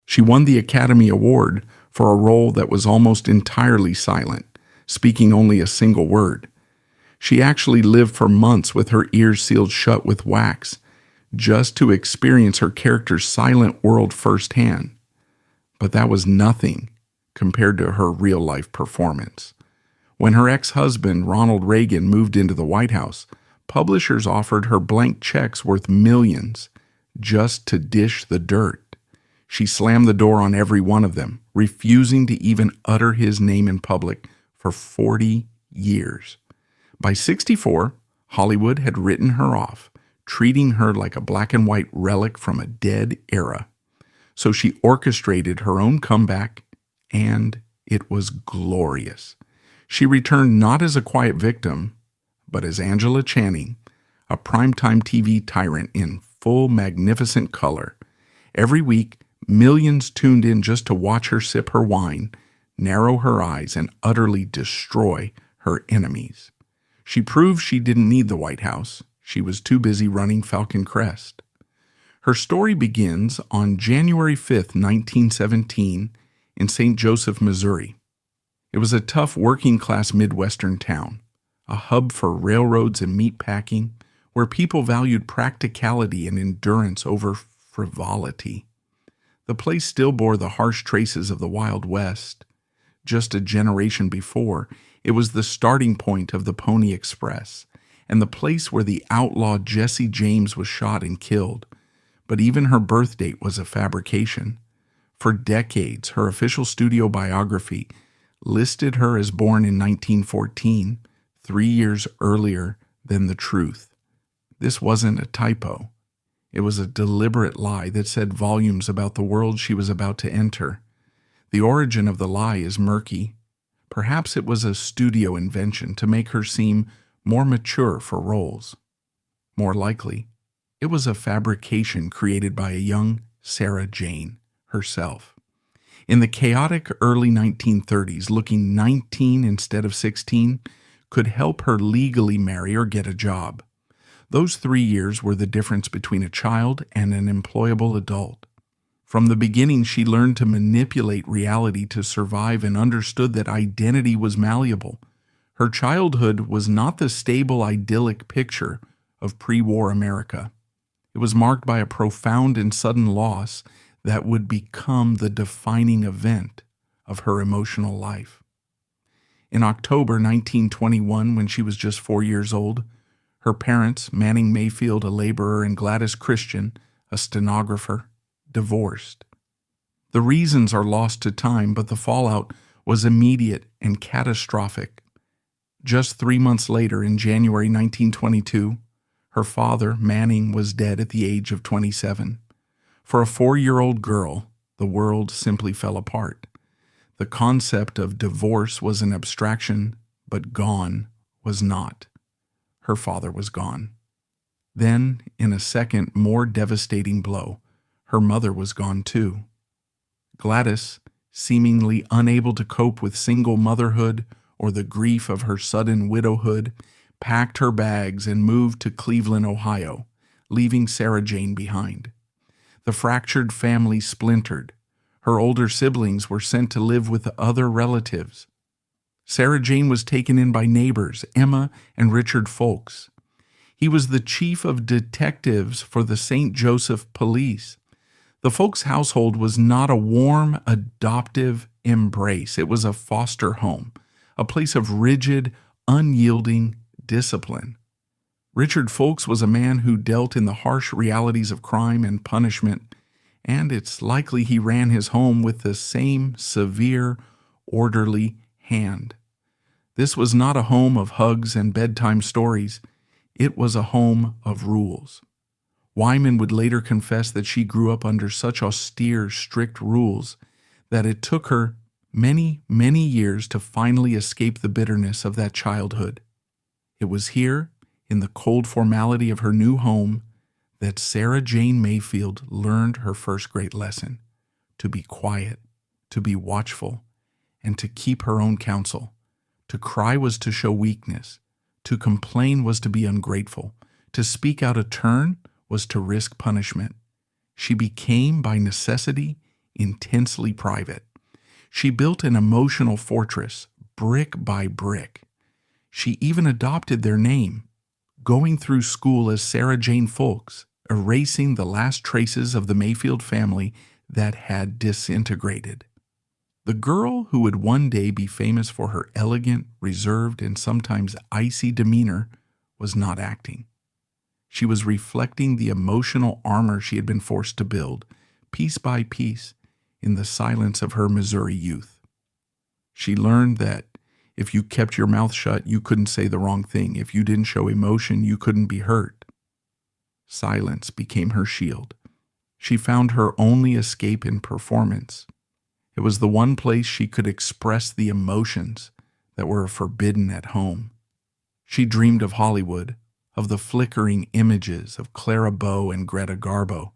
She won the Academy Award for a role that was almost entirely silent, speaking only a single word. She actually lived for months with her ears sealed shut with wax, just to experience her character's silent world firsthand. But that was nothing compared to her real-life performance. When her ex-husband, Ronald Reagan, moved into the White House, publishers offered her blank checks worth millions just to dish the dirt. She slammed the door on every one of them, refusing to even utter his name in public for 40 years. By 64, Hollywood had written her off, treating her like a black and white relic from a dead era. So she orchestrated her own comeback, and it was glorious. She returned not as a quiet victim, but as Angela Channing, a primetime TV tyrant in full magnificent color. Every week, millions tuned in just to watch her sip her wine, narrow her eyes, and utterly destroy her enemies. She proved she didn't need the White House. She was too busy running Falcon Crest. Her story begins on January 5th, 1917, in St. Joseph, Missouri. It was a tough working-class Midwestern town, a hub for railroads and meat packing, where people valued practicality and endurance over frivolity. The place still bore the harsh traces of the Wild West. Just a generation before, it was the starting point of the Pony Express, and the place where the outlaw Jesse James was shot and killed. But even her birth date was a fabrication. For decades, her official studio biography listed her as born in 1914, 3 years earlier than the truth. This wasn't a typo. It was a deliberate lie that said volumes about the world she was about to enter. The origin of the lie is murky. Perhaps it was a studio invention to make her seem more mature for roles. More likely, it was a fabrication created by a young Sarah Jane herself. In the chaotic early 1930s, looking 19 instead of 16 could help her legally marry or get a job. Those 3 years were the difference between a child and an employable adult. From the beginning, she learned to manipulate reality to survive and understood that identity was malleable. Her childhood was not the stable, idyllic picture of pre-war America. It was marked by a profound and sudden loss that would become the defining event of her emotional life. In October 1921, when she was just 4 years old, her parents, Manning Mayfield, a laborer, and Gladys Christian, a stenographer, divorced. The reasons are lost to time, but the fallout was immediate and catastrophic. Just 3 months later, in January 1922, her father, Manning, was dead at the age of 27. For a 4-year-old girl, the world simply fell apart. The concept of divorce was an abstraction, but gone was not. Her father was gone. Then, in a second, more devastating blow, her mother was gone too. Gladys, seemingly unable to cope with single motherhood or the grief of her sudden widowhood, packed her bags and moved to Cleveland, Ohio, leaving Sarah Jane behind. The fractured family splintered. Her older siblings were sent to live with other relatives. Sarah Jane was taken in by neighbors, Emma and Richard Folks. He was the chief of detectives for the St. Joseph Police. The Folks household was not a warm, adoptive embrace. It was a foster home, a place of rigid, unyielding discipline. Richard Folks was a man who dealt in the harsh realities of crime and punishment, and it's likely he ran his home with the same severe, orderly hand. This was not a home of hugs and bedtime stories. It was a home of rules. Wyman would later confess that she grew up under such austere, strict rules that it took her many, many years to finally escape the bitterness of that childhood. It was here, in the cold formality of her new home, that Sarah Jane Mayfield learned her first great lesson: to be quiet, to be watchful, and to keep her own counsel. To cry was to show weakness. To complain was to be ungrateful. To speak out of turn was to risk punishment. She became, by necessity, intensely private. She built an emotional fortress, brick by brick. She even adopted their name, going through school as Sarah Jane Folks, erasing the last traces of the Mayfield family that had disintegrated. The girl who would one day be famous for her elegant, reserved, and sometimes icy demeanor was not acting. She was reflecting the emotional armor she had been forced to build, piece by piece, in the silence of her Missouri youth. She learned that if you kept your mouth shut, you couldn't say the wrong thing. If you didn't show emotion, you couldn't be hurt. Silence became her shield. She found her only escape in performance. It was the one place she could express the emotions that were forbidden at home. She dreamed of Hollywood, of the flickering images of Clara Bow and Greta Garbo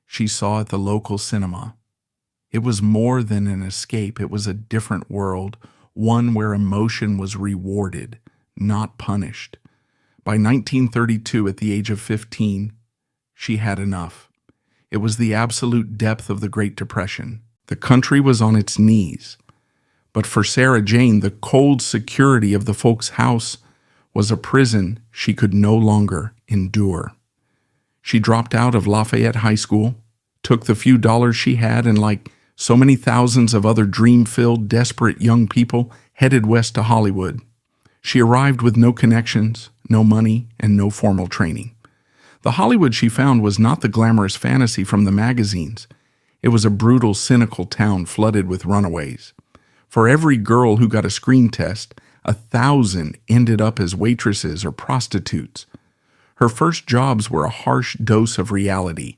she saw at the local cinema. It was more than an escape. It was a different world, one where emotion was rewarded, not punished. By 1932, at the age of 15, she had enough. It was the absolute depth of the Great Depression. The country was on its knees. But for Sarah Jane, the cold security of the Folks' house was a prison she could no longer endure. She dropped out of Lafayette High School, took the few dollars she had, and like so many thousands of other dream-filled, desperate young people, headed west to Hollywood. She arrived with no connections, no money, and no formal training. The Hollywood she found was not the glamorous fantasy from the magazines. It was a brutal, cynical town flooded with runaways. For every girl who got a screen test, 1,000 ended up as waitresses or prostitutes. Her first jobs were a harsh dose of reality.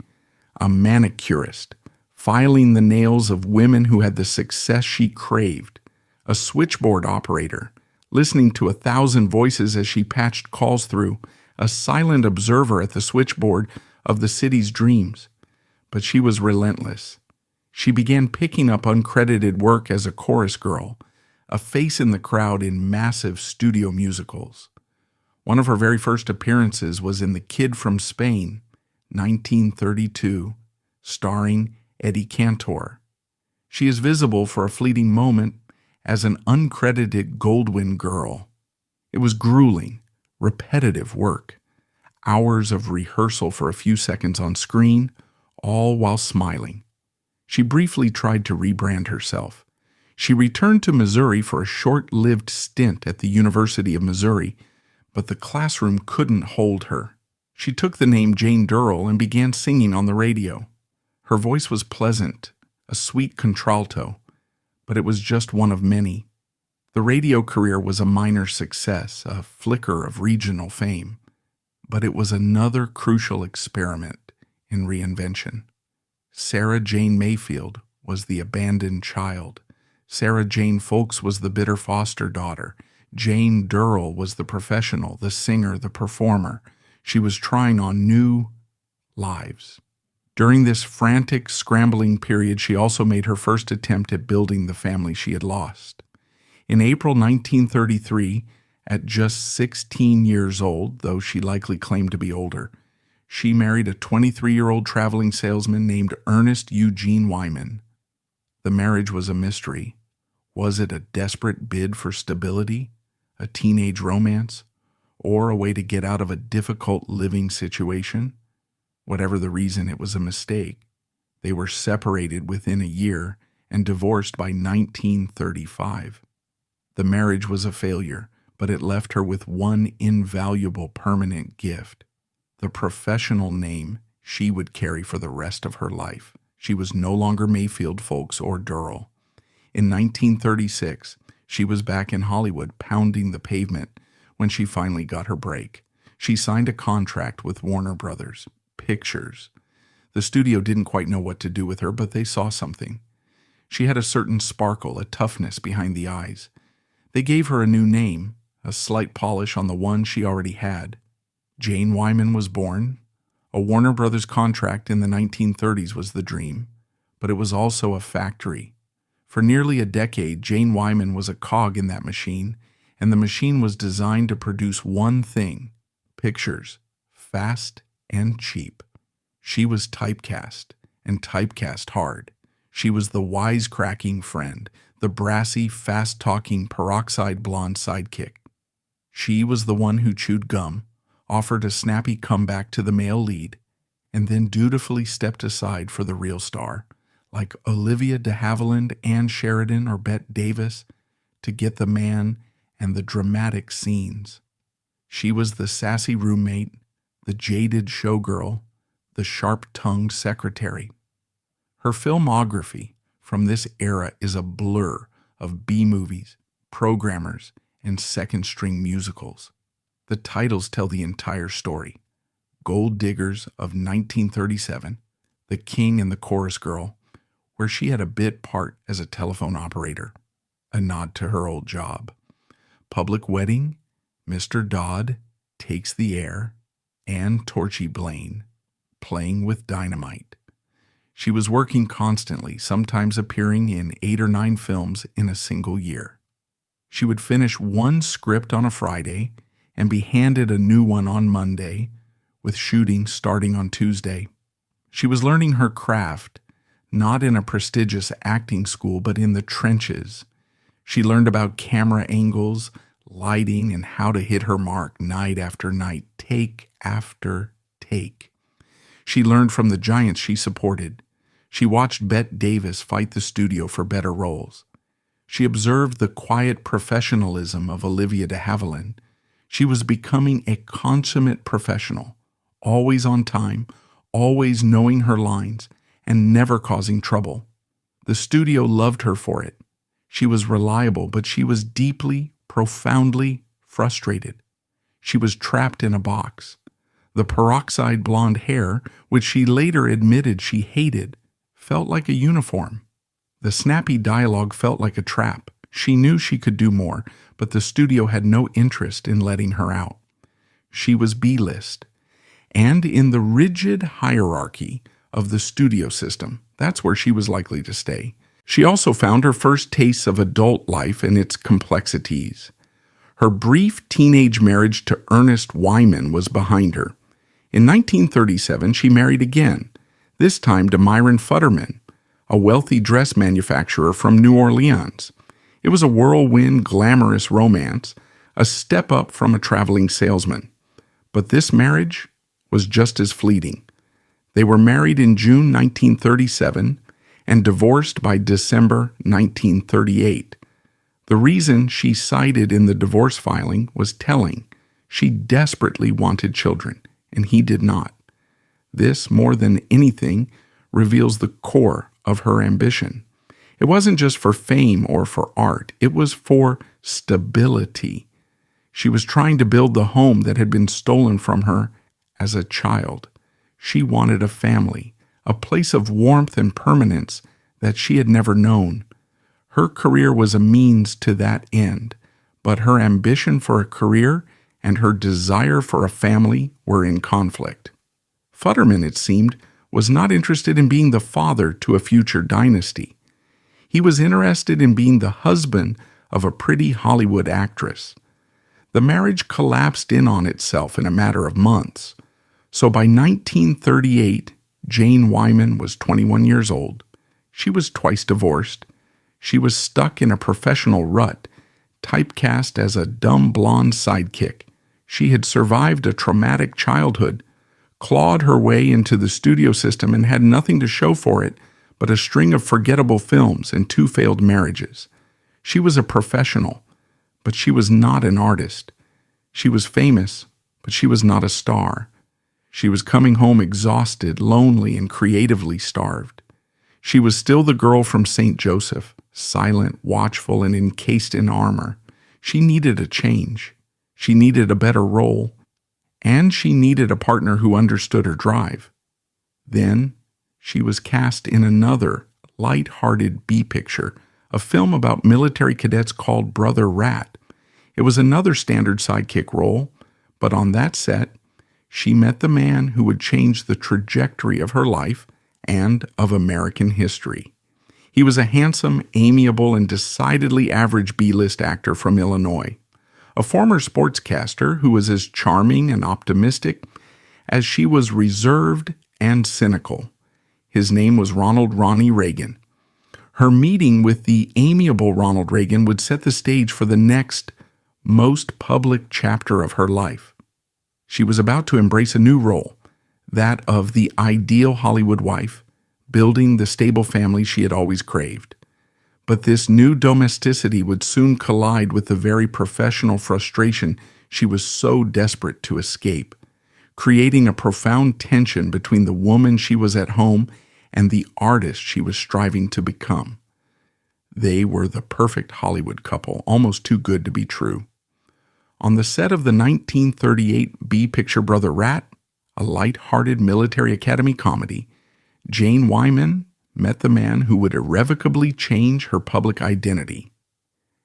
A manicurist, filing the nails of women who had the success she craved. A switchboard operator, listening to 1,000 voices as she patched calls through. A silent observer at the switchboard of the city's dreams. But she was relentless. She began picking up uncredited work as a chorus girl, a face in the crowd in massive studio musicals. One of her very first appearances was in The Kid from Spain, 1932, starring Eddie Cantor. She is visible for a fleeting moment as an uncredited Goldwyn girl. It was grueling, repetitive work, hours of rehearsal for a few seconds on screen, all while smiling. She briefly tried to rebrand herself. She returned to Missouri for a short-lived stint at the University of Missouri, but the classroom couldn't hold her. She took the name Jane Durrell and began singing on the radio. Her voice was pleasant, a sweet contralto, but it was just one of many. The radio career was a minor success, a flicker of regional fame, but it was another crucial experiment in reinvention. Sarah Jane Mayfield was the abandoned child. Sarah Jane Folks was the bitter foster daughter. Jane Durrell was the professional, the singer, the performer. She was trying on new lives. During this frantic, scrambling period, she also made her first attempt at building the family she had lost. In April 1933, at just 16 years old, though she likely claimed to be older, she married a 23-year-old traveling salesman named Ernest Eugene Wyman. The marriage was a mystery. Was it a desperate bid for stability, a teenage romance, or a way to get out of a difficult living situation? Whatever the reason, it was a mistake. They were separated within a year and divorced by 1935. The marriage was a failure, but it left her with one invaluable permanent gift: the professional name she would carry for the rest of her life. She was no longer Mayfield Folks or Durrell. In 1936, she was back in Hollywood pounding the pavement when she finally got her break. She signed a contract with Warner Brothers Pictures. The studio didn't quite know what to do with her, but they saw something. She had a certain sparkle, a toughness behind the eyes. They gave her a new name, a slight polish on the one she already had. Jane Wyman was born. A Warner Brothers contract in the 1930s was the dream, but it was also a factory. For nearly a decade, Jane Wyman was a cog in that machine, and the machine was designed to produce one thing: pictures, fast and cheap. She was typecast, and typecast hard. She was the wisecracking friend, the brassy, fast-talking, peroxide blonde sidekick. She was the one who chewed gum, offered a snappy comeback to the male lead, and then dutifully stepped aside for the real star, like Olivia de Havilland, Ann Sheridan, or Bette Davis, to get the man and the dramatic scenes. She was the sassy roommate, the jaded showgirl, the sharp-tongued secretary. Her filmography from this era is a blur of B-movies, programmers, and second-string musicals. The titles tell the entire story. Gold Diggers of 1937, The King and the Chorus Girl, where she had a bit part as a telephone operator, a nod to her old job. Public Wedding, Mr. Dodd, Takes the Air, and Torchy Blaine, Playing with Dynamite. She was working constantly, sometimes appearing in 8 or 9 films in a single year. She would finish one script on a Friday and be handed a new one on Monday, with shooting starting on Tuesday. She was learning her craft, not in a prestigious acting school, but in the trenches. She learned about camera angles, lighting, and how to hit her mark night after night, take after take. She learned from the giants she supported. She watched Bette Davis fight the studio for better roles. She observed the quiet professionalism of Olivia de Havilland. She was becoming a consummate professional, always on time, always knowing her lines, and never causing trouble. The studio loved her for it. She was reliable, but she was deeply, profoundly frustrated. She was trapped in a box. The peroxide blonde hair, which she later admitted she hated, felt like a uniform. The snappy dialogue felt like a trap. She knew she could do more, but the studio had no interest in letting her out. She was B-list. And in the rigid hierarchy of the studio system, that's where she was likely to stay. She also found her first tastes of adult life and its complexities. Her brief teenage marriage to Ernest Wyman was behind her. In 1937, she married again, this time to Myron Futterman, a wealthy dress manufacturer from New Orleans. It was a whirlwind, glamorous romance, a step up from a traveling salesman. But this marriage was just as fleeting. They were married in June 1937 and divorced by December 1938. The reason she cited in the divorce filing was telling. She desperately wanted children, and he did not. This, more than anything, reveals the core of her ambition. It wasn't just for fame or for art. It was for stability. She was trying to build the home that had been stolen from her as a child. She wanted a family, a place of warmth and permanence that she had never known. Her career was a means to that end, but her ambition for a career and her desire for a family were in conflict. Futterman, it seemed, was not interested in being the father to a future dynasty. He was interested in being the husband of a pretty Hollywood actress. The marriage collapsed in on itself in a matter of months. So by 1938, Jane Wyman was 21 years old. She was twice divorced. She was stuck in a professional rut, typecast as a dumb blonde sidekick. She had survived a traumatic childhood, clawed her way into the studio system, and had nothing to show for it but a string of forgettable films and 2 failed marriages. She was a professional, but she was not an artist. She was famous, but she was not a star. She was coming home exhausted, lonely, and creatively starved. She was still the girl from St. Joseph, silent, watchful, and encased in armor. She needed a change. She needed a better role. And she needed a partner who understood her drive. Then she was cast in another light-hearted B-picture, a film about military cadets called Brother Rat. It was another standard sidekick role, but on that set, she met the man who would change the trajectory of her life and of American history. He was a handsome, amiable, and decidedly average B-list actor from Illinois, a former sportscaster who was as charming and optimistic as she was reserved and cynical. His name was Ronald Reagan. Her meeting with the amiable Ronald Reagan would set the stage for the next, most public chapter of her life. She was about to embrace a new role, that of the ideal Hollywood wife, building the stable family she had always craved. But this new domesticity would soon collide with the very professional frustration she was so desperate to escape, creating a profound tension between the woman she was at home and the artist she was striving to become. They were the perfect Hollywood couple, almost too good to be true. On the set of the 1938 B-picture Brother Rat, a light-hearted military academy comedy, Jane Wyman met the man who would irrevocably change her public identity.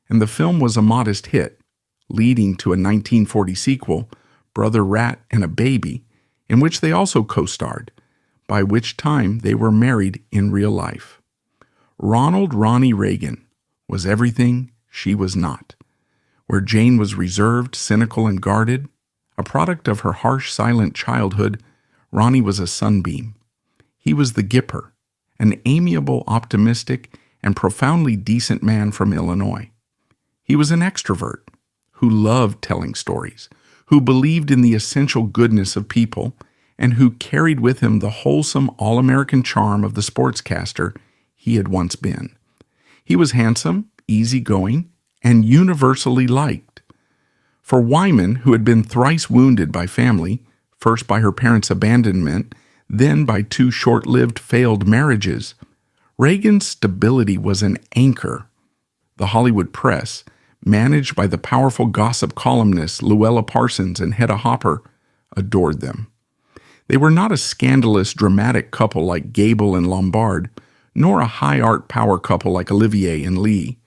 And the film was a modest hit, leading to a 1940 sequel, Brother Rat and a Baby, in which they also co-starred, by which time they were married in real life. Ronald "Ronnie" Reagan was everything she was not. Where Jane was reserved, cynical, and guarded, a product of her harsh, silent childhood, Ronnie was a sunbeam. He was the Gipper, an amiable, optimistic, and profoundly decent man from Illinois. He was an extrovert who loved telling stories, who believed in the essential goodness of people, and who carried with him the wholesome all-American charm of the sportscaster he had once been. He was handsome, easygoing, and universally liked. For Wyman, who had been thrice wounded by family, first by her parents' abandonment, then by 2 short-lived failed marriages, Reagan's stability was an anchor. The Hollywood press, managed by the powerful gossip columnists Luella Parsons and Hedda Hopper, adored them. They were not a scandalous, dramatic couple like Gable and Lombard, nor a high-art power couple like Olivier and Lee.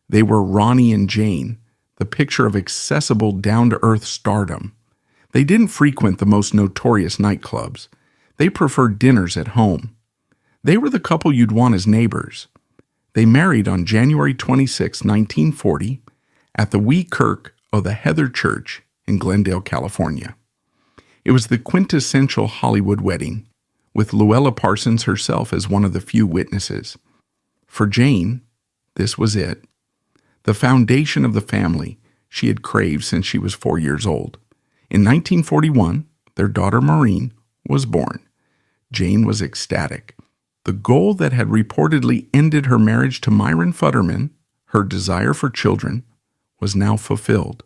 They were Ronnie and Jane, the picture of accessible, down-to-earth stardom. They didn't frequent the most notorious nightclubs. They preferred dinners at home. They were the couple you'd want as neighbors. They married on January 26, 1940, at the Wee Kirk of the Heather Church in Glendale, California. It was the quintessential Hollywood wedding, with Luella Parsons herself as one of the few witnesses. For Jane, this was it. The foundation of the family she had craved since she was 4 years old. In 1941, their daughter Maureen was born. Jane was ecstatic. The goal that had reportedly ended her marriage to Myron Futterman, her desire for children, was now fulfilled.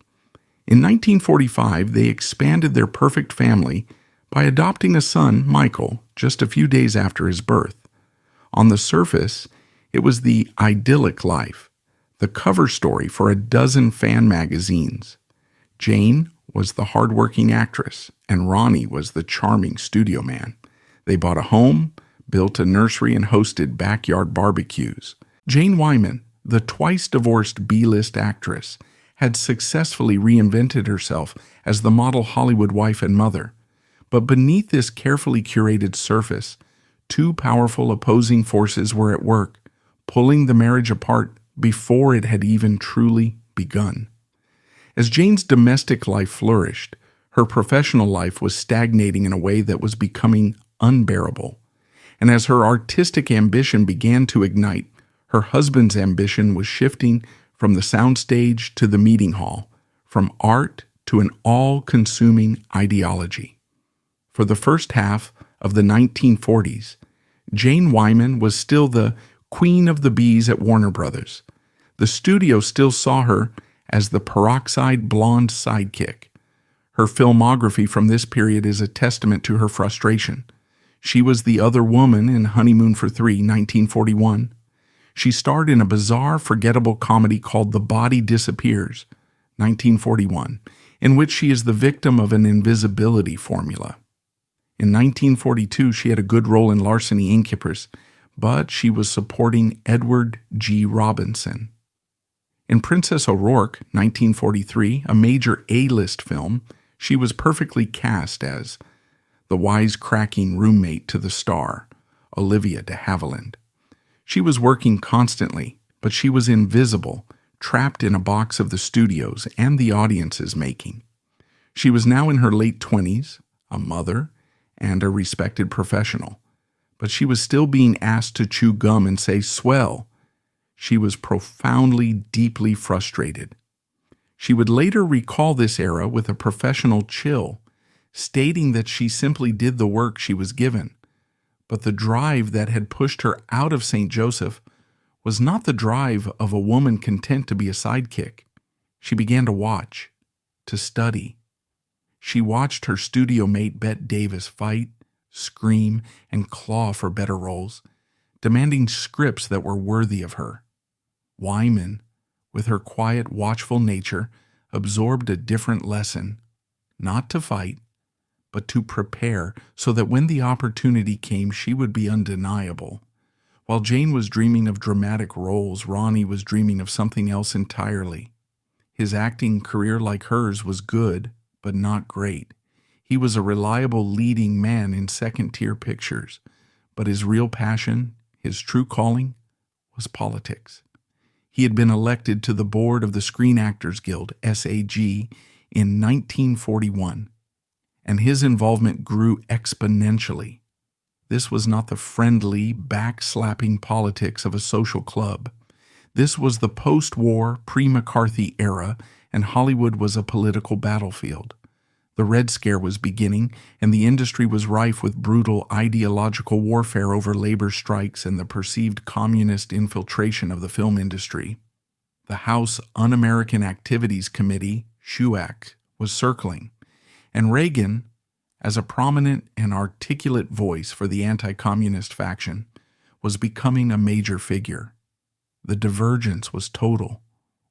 In 1945, they expanded their perfect family by adopting a son, Michael, just a few days after his birth. On the surface, it was the idyllic life, the cover story for a dozen fan magazines. Jane was the hardworking actress, and Ronnie was the charming studio man. They bought a home, built a nursery, and hosted backyard barbecues. Jane Wyman, the twice-divorced B-list actress, had successfully reinvented herself as the model Hollywood wife and mother. But beneath this carefully curated surface, 2 powerful opposing forces were at work, pulling the marriage apart before it had even truly begun. As Jane's domestic life flourished, her professional life was stagnating in a way that was becoming unbearable. And as her artistic ambition began to ignite, her husband's ambition was shifting from the soundstage to the meeting hall, from art to an all-consuming ideology. For the first half of the 1940s, Jane Wyman was still the queen of the bees at Warner Brothers. The studio still saw her as the peroxide blonde sidekick. Her filmography from this period is a testament to her frustration. She was the other woman in Honeymoon for Three, 1941. She starred in a bizarre, forgettable comedy called The Body Disappears, 1941, in which she is the victim of an invisibility formula. In 1942, she had a good role in Larceny Incubus, but she was supporting Edward G. Robinson. In Princess O'Rourke, 1943, a major A-list film, she was perfectly cast as the wisecracking roommate to the star, Olivia de Havilland. She was working constantly, but she was invisible, trapped in a box of the studio's and the audience's making. She was now in her late 20s, a mother, and a respected professional, but she was still being asked to chew gum and say "swell" She was profoundly, deeply frustrated. She would later recall this era with a professional chill, stating that she simply did the work she was given. But the drive that had pushed her out of St. Joseph was not the drive of a woman content to be a sidekick. She began to watch, to study. She watched her studio mate Bette Davis fight, scream, and claw for better roles, demanding scripts that were worthy of her. Wyman, with her quiet, watchful nature, absorbed a different lesson, not to fight, but to prepare so that when the opportunity came, she would be undeniable. While Jane was dreaming of dramatic roles, Ronnie was dreaming of something else entirely. His acting career, like hers, was good, but not great. He was a reliable leading man in second-tier pictures, but his real passion, his true calling, was politics. He had been elected to the board of the Screen Actors Guild, SAG, in 1941, and his involvement grew exponentially. This was not the friendly, back-slapping politics of a social club. This was the post-war, pre-McCarthy era, and Hollywood was a political battlefield. The Red Scare was beginning, and the industry was rife with brutal ideological warfare over labor strikes and the perceived communist infiltration of the film industry. The House Un-American Activities Committee, SHUAC, was circling, and Reagan, as a prominent and articulate voice for the anti-communist faction, was becoming a major figure. The divergence was total.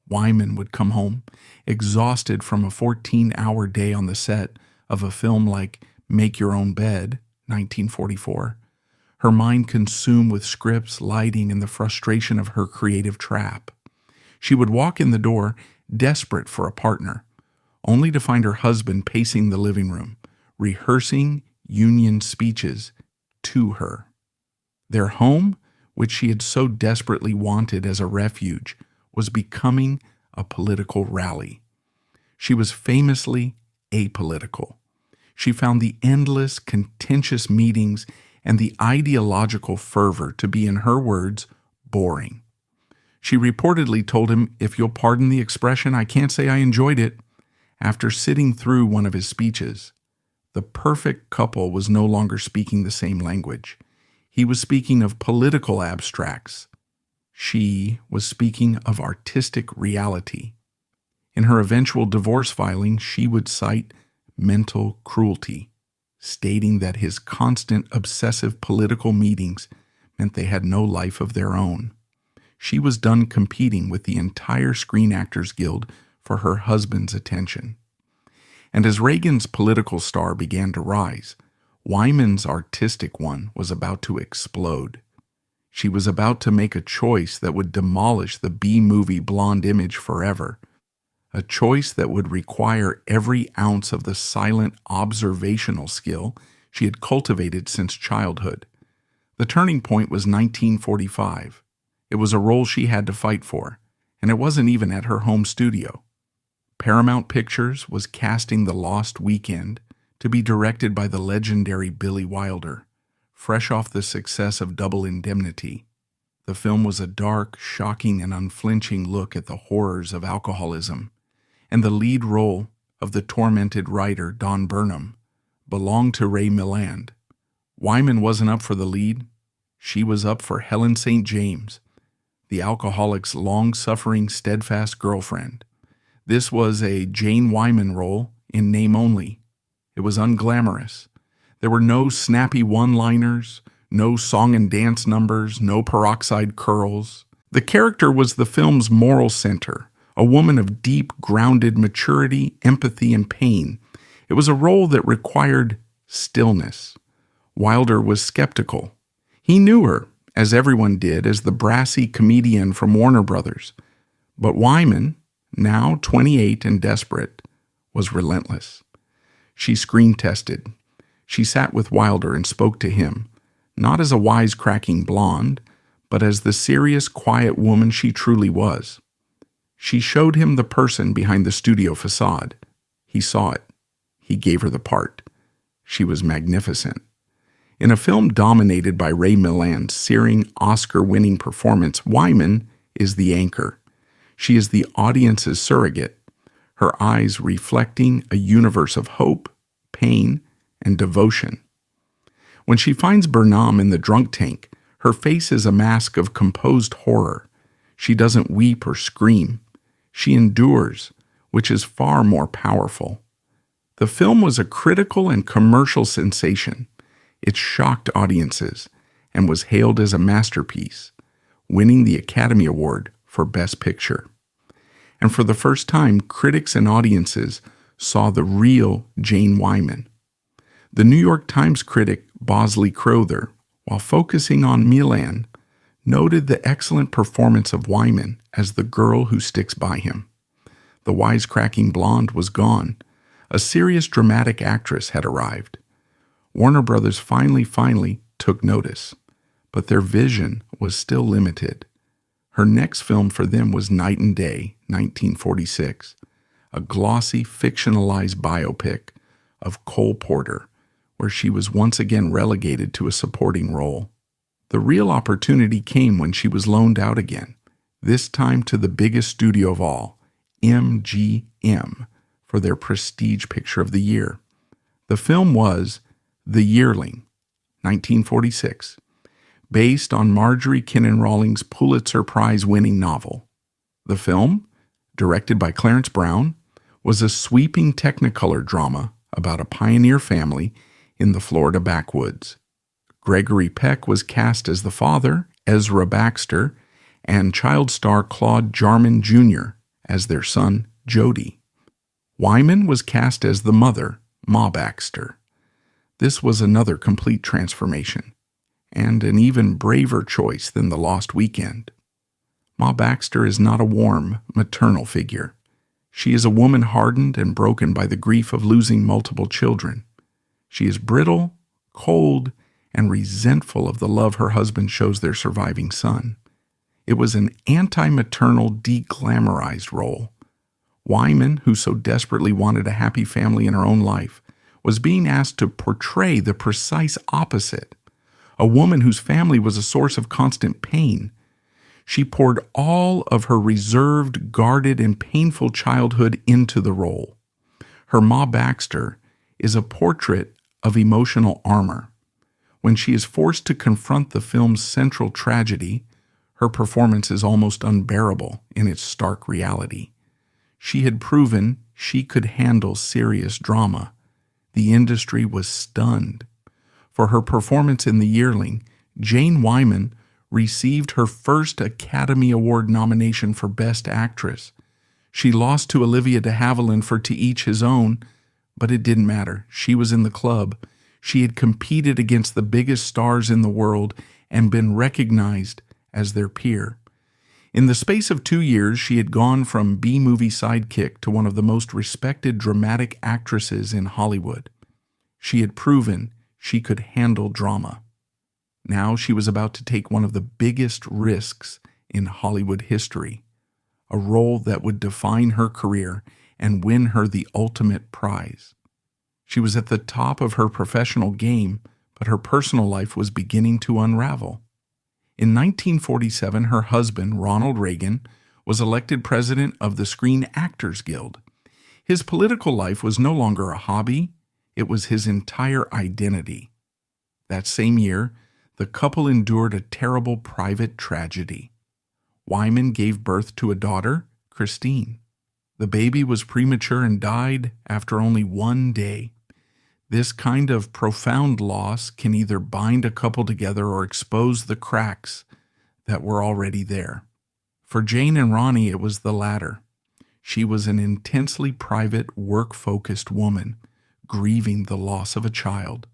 Wyman would come home, exhausted from a 14-hour day on the set of a film like Make Your Own Bed, 1944, her mind consumed with scripts, lighting, and the frustration of her creative trap. She would walk in the door, desperate for a partner, only to find her husband pacing the living room, rehearsing Union speeches to her. Their home, which she had so desperately wanted as a refuge, was becoming a political rally. She was famously apolitical. She found the endless, contentious meetings and the ideological fervor to be, in her words, boring. She reportedly told him, "If you'll pardon the expression, I can't say I enjoyed it," after sitting through one of his speeches. The perfect couple was no longer speaking the same language. He was speaking of political abstracts. She was speaking of artistic reality. In her eventual divorce filing, she would cite mental cruelty, stating that his constant obsessive political meetings meant they had no life of their own. She was done competing with the entire Screen Actors Guild for her husband's attention. And as Reagan's political star began to rise, Wyman's artistic one was about to explode. She was about to make a choice that would demolish the B-movie blonde image forever, a choice that would require every ounce of the silent observational skill she had cultivated since childhood. The turning point was 1945. It was a role she had to fight for, and it wasn't even at her home studio. Paramount Pictures was casting The Lost Weekend to be directed by the legendary Billy Wilder, fresh off the success of Double Indemnity. The film was a dark, shocking, and unflinching look at the horrors of alcoholism, and the lead role of the tormented writer Don Burnham belonged to Ray Milland. Wyman wasn't up for the lead. She was up for Helen St. James, the alcoholic's long-suffering, steadfast girlfriend. This was a Jane Wyman role in name only. It was unglamorous. There were no snappy one-liners, no song and dance numbers, no peroxide curls. The character was the film's moral center, a woman of deep, grounded maturity, empathy, and pain. It was a role that required stillness. Wilder was skeptical. He knew her, as everyone did, as the brassy comedian from Warner Brothers. But Wyman, now 28 and desperate, was relentless. She screen-tested. She sat with Wilder and spoke to him, not as a wisecracking blonde, but as the serious, quiet woman she truly was. She showed him the person behind the studio facade. He saw it. He gave her the part. She was magnificent. In a film dominated by Ray Milland's searing, Oscar-winning performance, Wyman, is the anchor. She is the audience's surrogate, her eyes reflecting a universe of hope, pain, and devotion. When she finds Burnham in the drunk tank, her face is a mask of composed horror. She doesn't weep or scream. She endures, which is far more powerful. The film was a critical and commercial sensation. It shocked audiences and was hailed as a masterpiece, winning the Academy Award for Best Picture. And for the first time, critics and audiences saw the real Jane Wyman. The New York Times critic Bosley Crowther, while focusing on Milan, noted the excellent performance of Wyman as the girl who sticks by him. The wisecracking blonde was gone. A serious dramatic actress had arrived. Warner Brothers finally took notice, but their vision was still limited. Her next film for them was Night and Day, 1946, a glossy, fictionalized biopic of Cole Porter, where she was once again relegated to a supporting role. The real opportunity came when she was loaned out again, this time to the biggest studio of all, MGM, for their prestige picture of the year. The film was The Yearling, 1946, based on Marjorie Kinnan Rawlings' Pulitzer Prize-winning novel. The film, directed by Clarence Brown, was a sweeping Technicolor drama about a pioneer family in the Florida backwoods. Gregory Peck was cast as the father, Ezra Baxter, and child star Claude Jarman Jr. as their son, Jody. Wyman was cast as the mother, Ma Baxter. This was another complete transformation, and an even braver choice than The Lost Weekend. Ma Baxter is not a warm, maternal figure. She is a woman hardened and broken by the grief of losing multiple children. She is brittle, cold, and resentful of the love her husband shows their surviving son. It was an anti-maternal, de-glamorized role. Wyman, who so desperately wanted a happy family in her own life, was being asked to portray the precise opposite, a woman whose family was a source of constant pain. She poured all of her reserved, guarded, and painful childhood into the role. Her Ma Baxter is a portrait of emotional armor. When she is forced to confront the film's central tragedy, her performance is almost unbearable in its stark reality. She had proven she could handle serious drama. The industry was stunned. For her performance in The Yearling, Jane Wyman received her first Academy Award nomination for Best Actress. She lost to Olivia de Havilland for To Each His Own, but it didn't matter. She was in the club. She had competed against the biggest stars in the world and been recognized as their peer. In the space of 2 years, she had gone from B-movie sidekick to one of the most respected dramatic actresses in Hollywood. She had proven she could handle drama. Now she was about to take one of the biggest risks in Hollywood history, a role that would define her career and win her the ultimate prize. She was at the top of her professional game, but her personal life was beginning to unravel. In 1947, her husband, Ronald Reagan, was elected president of the Screen Actors Guild. His political life was no longer a hobby, it was his entire identity. That same year, the couple endured a terrible private tragedy. Wyman gave birth to a daughter, Christine. The baby was premature and died after only 1 day. This kind of profound loss can either bind a couple together or expose the cracks that were already there. For Jane and Ronnie, it was the latter. She was an intensely private, work-focused woman, grieving the loss of a child.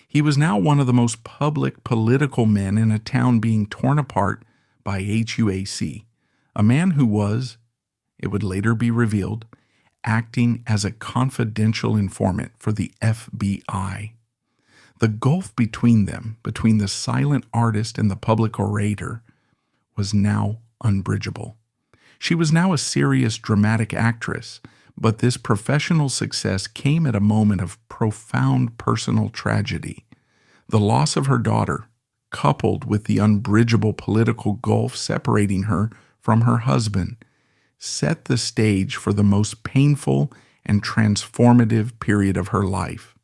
He was now one of the most public political men in a town being torn apart by HUAC, a man who was, it would later be revealed, acting as a confidential informant for the FBI. The gulf between them, between the silent artist and the public orator, was now unbridgeable. She was now a serious dramatic actress, but this professional success came at a moment of profound personal tragedy. The loss of her daughter, coupled with the unbridgeable political gulf separating her from her husband set the stage for the most painful and transformative period of her life.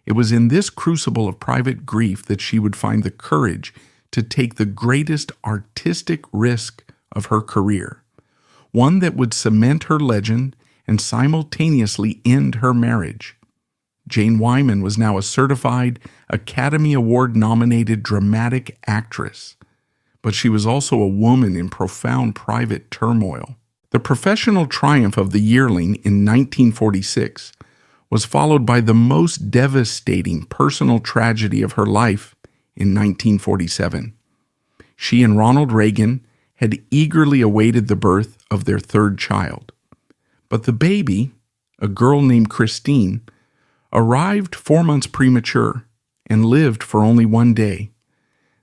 It was in this crucible of private grief that she would find the courage to take the greatest artistic risk of her career, one that would cement her legend and simultaneously end her marriage. Jane Wyman was now a certified Academy Award-nominated dramatic actress, but she was also a woman in profound private turmoil. The professional triumph of The Yearling in 1946 was followed by the most devastating personal tragedy of her life in 1947. She and Ronald Reagan had eagerly awaited the birth of their third child. But the baby, a girl named Christine, arrived 4 months premature and lived for only 1 day.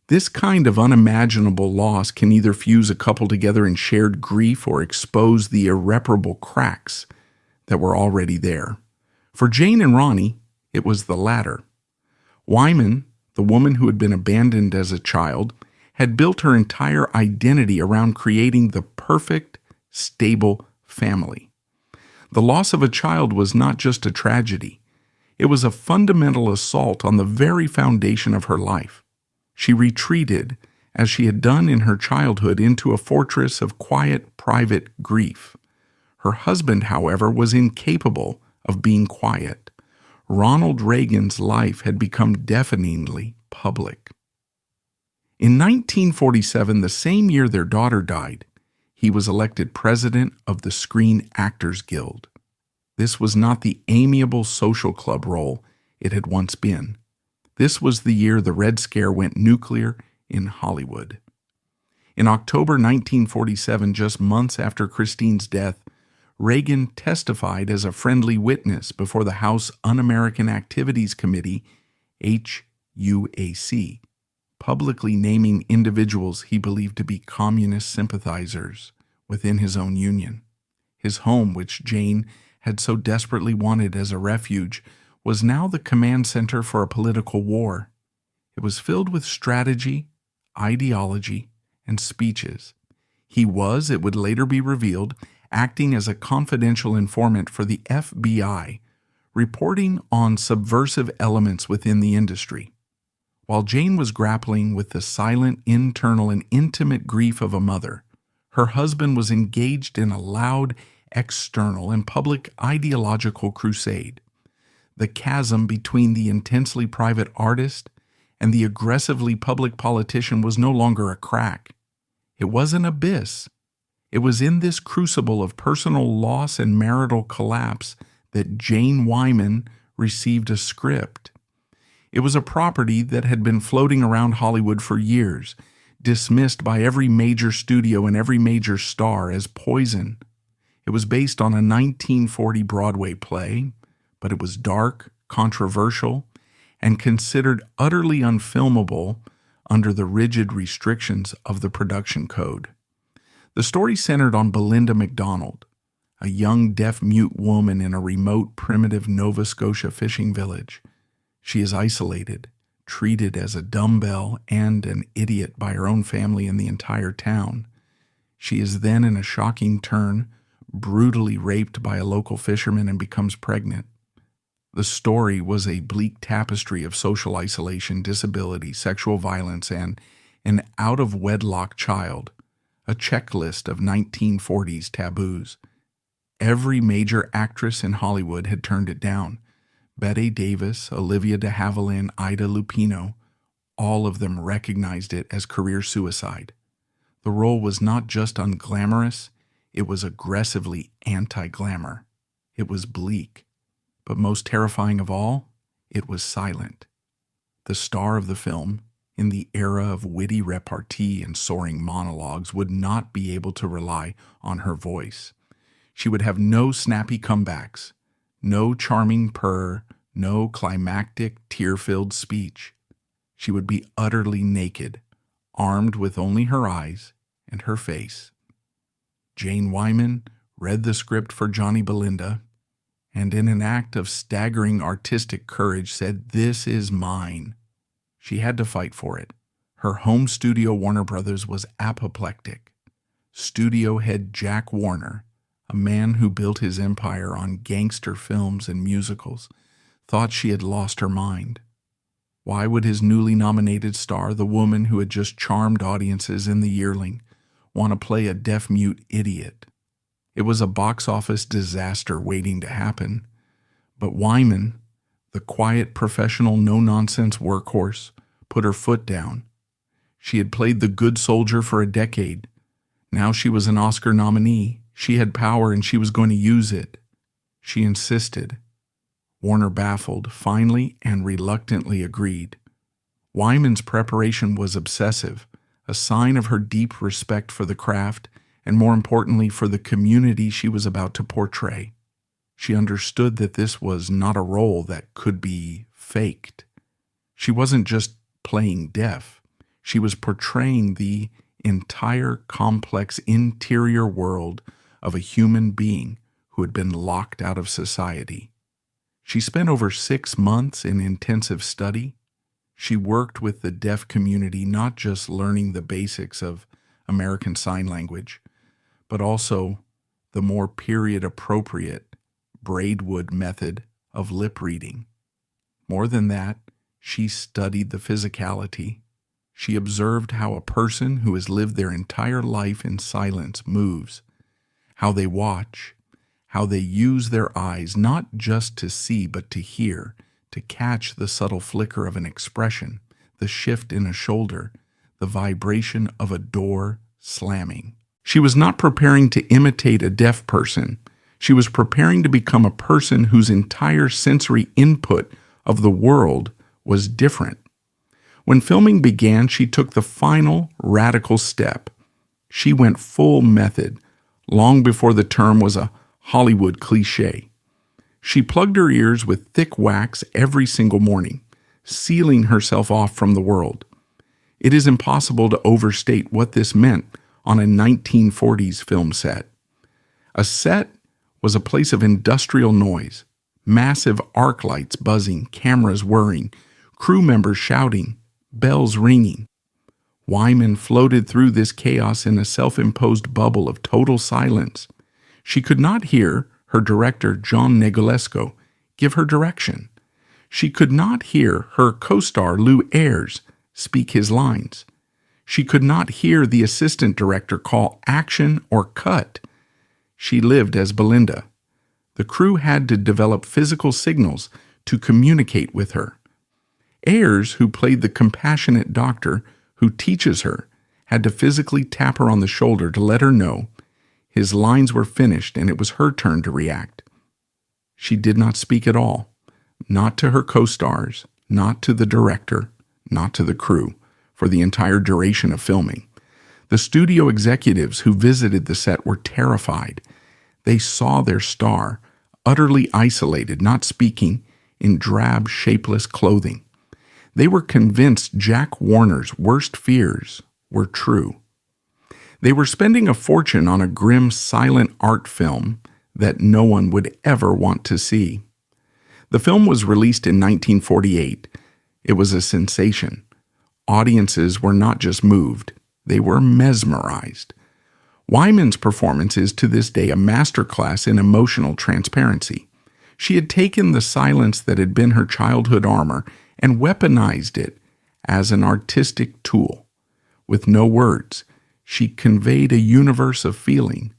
This kind of unimaginable loss can either fuse a couple together in shared grief or expose the irreparable cracks that were already there. For Jane and Ronnie, it was the latter. Wyman, the woman who had been abandoned as a child, had built her entire identity around creating the perfect, stable family. The loss of a child was not just a tragedy. It was a fundamental assault on the very foundation of her life. She retreated, as she had done in her childhood, into a fortress of quiet, private grief. Her husband, however, was incapable of being quiet. Ronald Reagan's life had become deafeningly public. In 1947, the same year their daughter died, he was elected president of the Screen Actors Guild. This was not the amiable social club role it had once been. This was the year the Red Scare went nuclear in Hollywood. In October 1947, just months after Christine's death, Reagan testified as a friendly witness before the House Un-American Activities Committee, HUAC, publicly naming individuals he believed to be communist sympathizers within his own union. His home, which Jane had so desperately wanted as a refuge, was now the command center for a political war. It was filled with strategy, ideology, and speeches. He was, it would later be revealed, acting as a confidential informant for the FBI, reporting on subversive elements within the industry. While Jane was grappling with the silent, internal, and intimate grief of a mother, her husband was engaged in a loud, external, and public ideological crusade. The chasm between the intensely private artist and the aggressively public politician was no longer a crack. It was an abyss. It was in this crucible of personal loss and marital collapse that Jane Wyman received a script. It was a property that had been floating around Hollywood for years, dismissed by every major studio and every major star as poison. It was based on a 1940 Broadway play, but it was dark, controversial, and considered utterly unfilmable under the rigid restrictions of the production code. The story centered on Belinda McDonald, a young deaf-mute woman in a remote, primitive Nova Scotia fishing village. She is isolated, treated as a dumbbell and an idiot by her own family and the entire town. She is then, in a shocking turn, brutally raped by a local fisherman and becomes pregnant. The story was a bleak tapestry of social isolation, disability, sexual violence, and an out-of-wedlock child, a checklist of 1940s taboos. Every major actress in Hollywood had turned it down. Bette Davis, Olivia de Havilland, Ida Lupino, all of them recognized it as career suicide. The role was not just unglamorous, it was aggressively anti-glamour. It was bleak. But most terrifying of all, it was silent. The star of the film, in the era of witty repartee and soaring monologues, would not be able to rely on her voice. She would have no snappy comebacks, no charming purr, no climactic, tear-filled speech. She would be utterly naked, armed with only her eyes and her face. Jane Wyman read the script for Johnny Belinda, and in an act of staggering artistic courage said, "This is mine." She had to fight for it. Her home studio, Warner Brothers, was apoplectic. Studio head Jack Warner, a man who built his empire on gangster films and musicals, thought she had lost her mind. Why would his newly nominated star, the woman who had just charmed audiences in The Yearling, want to play a deaf-mute idiot? It was a box office disaster waiting to happen. But Wyman, the quiet, professional, no-nonsense workhorse, put her foot down. She had played the good soldier for a decade. Now she was an Oscar nominee. She had power and she was going to use it. She insisted. Warner, baffled, finally and reluctantly agreed. Wyman's preparation was obsessive, a sign of her deep respect for the craft and, more importantly, for the community she was about to portray. She understood that this was not a role that could be faked. She wasn't just playing deaf. She was portraying the entire complex interior world of a human being who had been locked out of society. She spent over 6 months in intensive study. She worked with the deaf community, not just learning the basics of American Sign Language, but also the more period-appropriate Braidwood method of lip reading. More than that, she studied the physicality. She observed how a person who has lived their entire life in silence moves, how they watch, how they use their eyes not just to see but to hear, to catch the subtle flicker of an expression, the shift in a shoulder, the vibration of a door slamming. She was not preparing to imitate a deaf person. She was preparing to become a person whose entire sensory input of the world was different. When filming began, she took the final radical step. She went full method, long before the term was a Hollywood cliché. She plugged her ears with thick wax every single morning, sealing herself off from the world. It is impossible to overstate what this meant on a 1940s film set. A set was a place of industrial noise, massive arc lights buzzing, cameras whirring, crew members shouting, bells ringing. Wyman floated through this chaos in a self-imposed bubble of total silence. She could not hear her director, John Negulesco, give her direction. She could not hear her co-star, Lou Ayres, speak his lines. She could not hear the assistant director call action or cut. She lived as Belinda. The crew had to develop physical signals to communicate with her. Ayres, who played the compassionate doctor who teaches her, had to physically tap her on the shoulder to let her know his lines were finished and it was her turn to react. She did not speak at all, not to her co-stars, not to the director, not to the crew, for the entire duration of filming. The studio executives who visited the set were terrified. They saw their star, utterly isolated, not speaking, in drab, shapeless clothing. They were convinced Jack Warner's worst fears were true. They were spending a fortune on a grim, silent art film that no one would ever want to see. The film was released in 1948. It was a sensation. Audiences were not just moved, they were mesmerized. Wyman's performance is to this day a masterclass in emotional transparency. She had taken the silence that had been her childhood armor and weaponized it as an artistic tool. With no words, she conveyed a universe of feeling.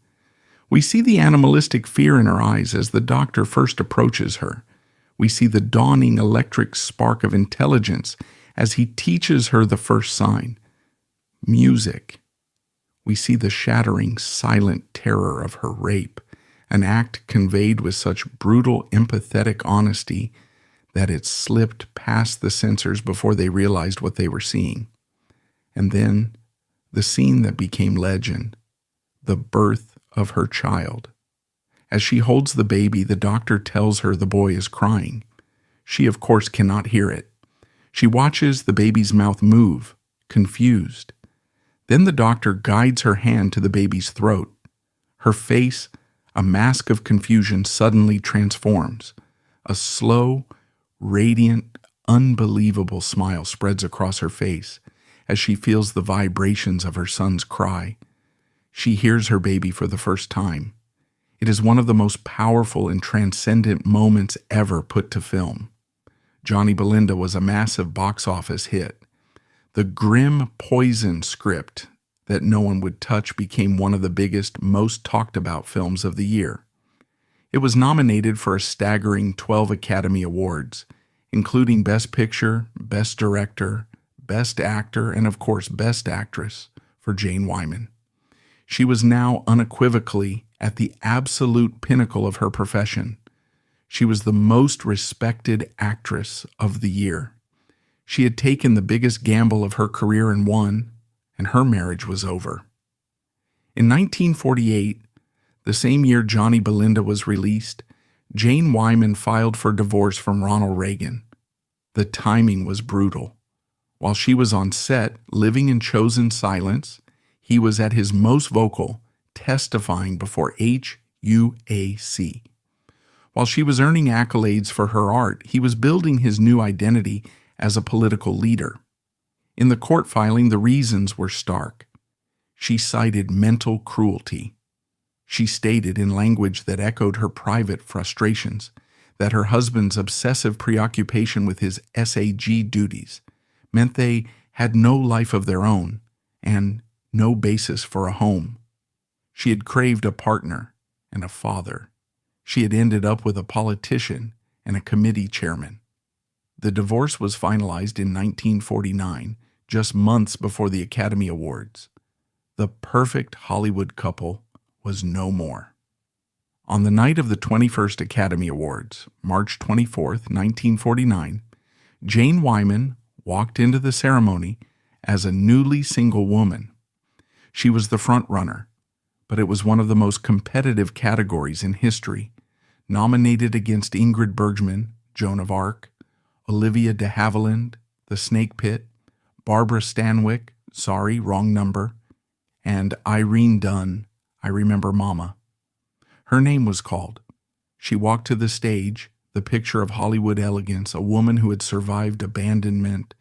We see the animalistic fear in her eyes as the doctor first approaches her. We see the dawning electric spark of intelligence as he teaches her the first sign, music. We see the shattering, silent terror of her rape, an act conveyed with such brutal, empathetic honesty that it slipped past the censors before they realized what they were seeing. And then the scene that became legend, the birth of her child. As she holds the baby, the doctor tells her the boy is crying. She, of course, cannot hear it. She watches the baby's mouth move, confused. Then the doctor guides her hand to the baby's throat. Her face, a mask of confusion, suddenly transforms. A slow, radiant, unbelievable smile spreads across her face as she feels the vibrations of her son's cry. She hears her baby for the first time. It is one of the most powerful and transcendent moments ever put to film. Johnny Belinda was a massive box office hit. The grim poison script that no one would touch became one of the biggest, most talked about films of the year. It was nominated for a staggering 12 Academy Awards, including Best Picture, Best Director, Best Actor, and of course Best Actress for Jane Wyman. She was now unequivocally at the absolute pinnacle of her profession. She was the most respected actress of the year. She had taken the biggest gamble of her career and won, and her marriage was over. In 1948, the same year Johnny Belinda was released, Jane Wyman filed for divorce from Ronald Reagan. The timing was brutal. While she was on set, living in chosen silence, he was at his most vocal, testifying before HUAC. While she was earning accolades for her art, he was building his new identity as a political leader. In the court filing, the reasons were stark. She cited mental cruelty. She stated in language that echoed her private frustrations that her husband's obsessive preoccupation with his SAG duties meant they had no life of their own and no basis for a home. She had craved a partner and a father. She had ended up with a politician and a committee chairman. The divorce was finalized in 1949, just months before the Academy Awards. The perfect Hollywood couple was no more. On the night of the 21st Academy Awards, March 24, 1949, Jane Wyman walked into the ceremony as a newly single woman. She was the front runner, but it was one of the most competitive categories in history, nominated against Ingrid Bergman, Joan of Arc, Olivia de Havilland, The Snake Pit, Barbara Stanwyck, Sorry, Wrong Number, and Irene Dunne, I Remember Mama. Her name was called. She walked to the stage, the picture of Hollywood elegance, a woman who had survived abandonment,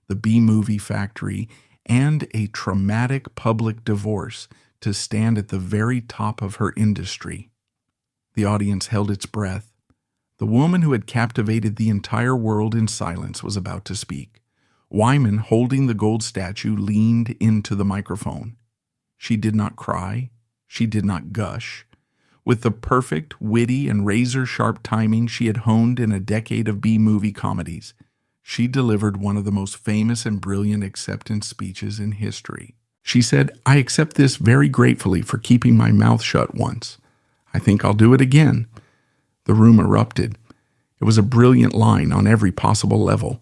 the B-movie factory, and a traumatic public divorce to stand at the very top of her industry. The audience held its breath. The woman who had captivated the entire world in silence was about to speak. Wyman, holding the gold statue, leaned into the microphone. She did not cry. She did not gush. With the perfect, witty, and razor-sharp timing she had honed in a decade of B-movie comedies, she delivered one of the most famous and brilliant acceptance speeches in history. She said, "I accept this very gratefully for keeping my mouth shut once. I think I'll do it again." The room erupted. It was a brilliant line on every possible level.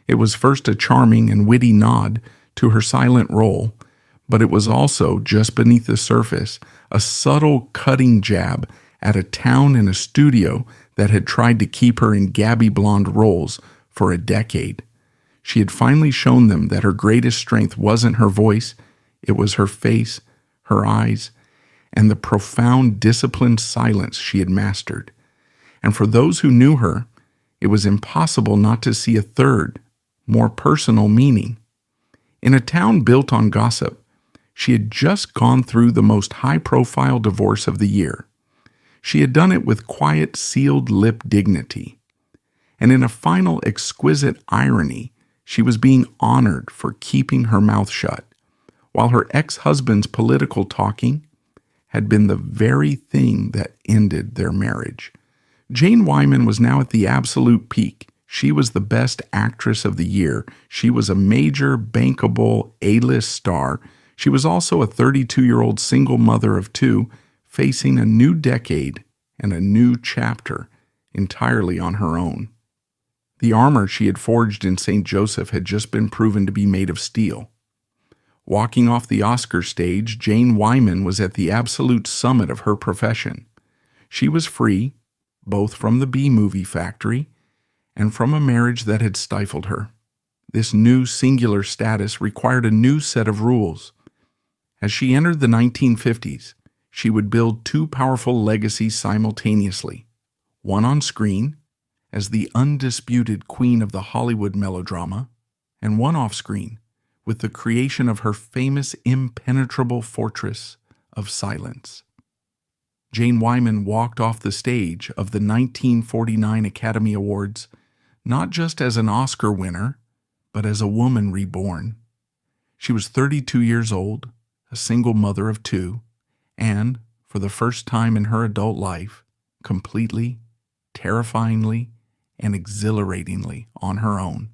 It was first a charming and witty nod to her silent role, but it was also, just beneath the surface, a subtle cutting jab at a town and a studio that had tried to keep her in Gabby Blonde roles for a decade. She had finally shown them that her greatest strength wasn't her voice, it was her face, her eyes, and the profound disciplined silence she had mastered. And for those who knew her, it was impossible not to see a third, more personal meaning. In a town built on gossip, she had just gone through the most high-profile divorce of the year. She had done it with quiet, sealed-lip dignity. And in a final exquisite irony, she was being honored for keeping her mouth shut, while her ex-husband's political talking had been the very thing that ended their marriage. Jane Wyman was now at the absolute peak. She was the best actress of the year. She was a major, bankable A-list star. She was also a 32-year-old single mother of two, facing a new decade and a new chapter entirely on her own. The armor she had forged in St. Joseph had just been proven to be made of steel. Walking off the Oscar stage, Jane Wyman was at the absolute summit of her profession. She was free, both from the B-movie factory and from a marriage that had stifled her. This new singular status required a new set of rules. As she entered the 1950s, she would build two powerful legacies simultaneously, one on screen, as the undisputed queen of the Hollywood melodrama, and one off-screen, with the creation of her famous impenetrable fortress of silence. Jane Wyman walked off the stage of the 1949 Academy Awards not just as an Oscar winner, but as a woman reborn. She was 32 years old, a single mother of two, and, for the first time in her adult life, completely, terrifyingly, and exhilaratingly on her own.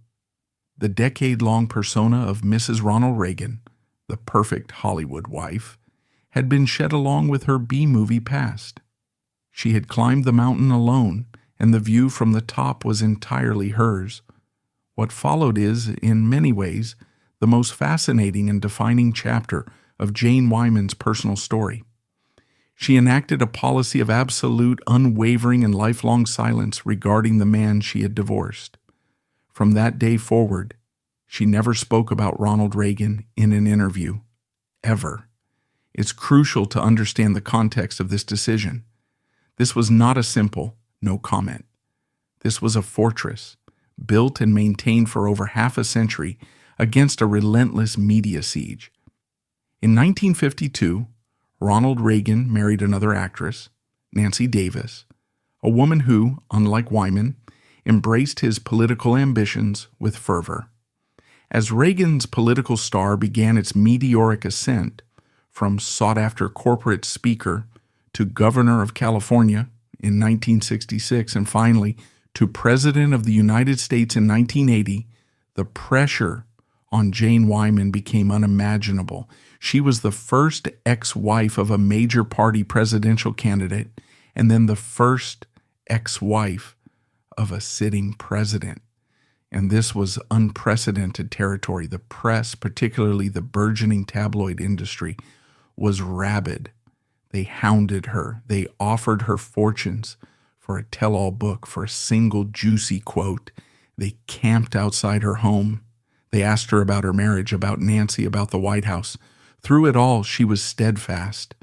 The decade-long persona of Mrs. Ronald Reagan, the perfect Hollywood wife, had been shed along with her B-movie past. She had climbed the mountain alone, and the view from the top was entirely hers. What followed is, in many ways, the most fascinating and defining chapter of Jane Wyman's personal story. She enacted a policy of absolute, unwavering, and lifelong silence regarding the man she had divorced. From that day forward, she never spoke about Ronald Reagan in an interview, ever. It's crucial to understand the context of this decision. This was not a simple no comment. This was a fortress, built and maintained for over half a century against a relentless media siege. In 1952, Ronald Reagan married another actress, Nancy Davis, a woman who, unlike Wyman, embraced his political ambitions with fervor. As Reagan's political star began its meteoric ascent, from sought-after corporate speaker to governor of California in 1966 and finally to President of the United States in 1980, the pressure on Jane Wyman became unimaginable. She was the first ex-wife of a major party presidential candidate and then the first ex-wife of a sitting president. And this was unprecedented territory. The press, particularly the burgeoning tabloid industry, was rabid. They hounded her. They offered her fortunes for a tell-all book, for a single juicy quote. They camped outside her home. They asked her about her marriage, about Nancy, about the White House. Through it all, she was steadfast.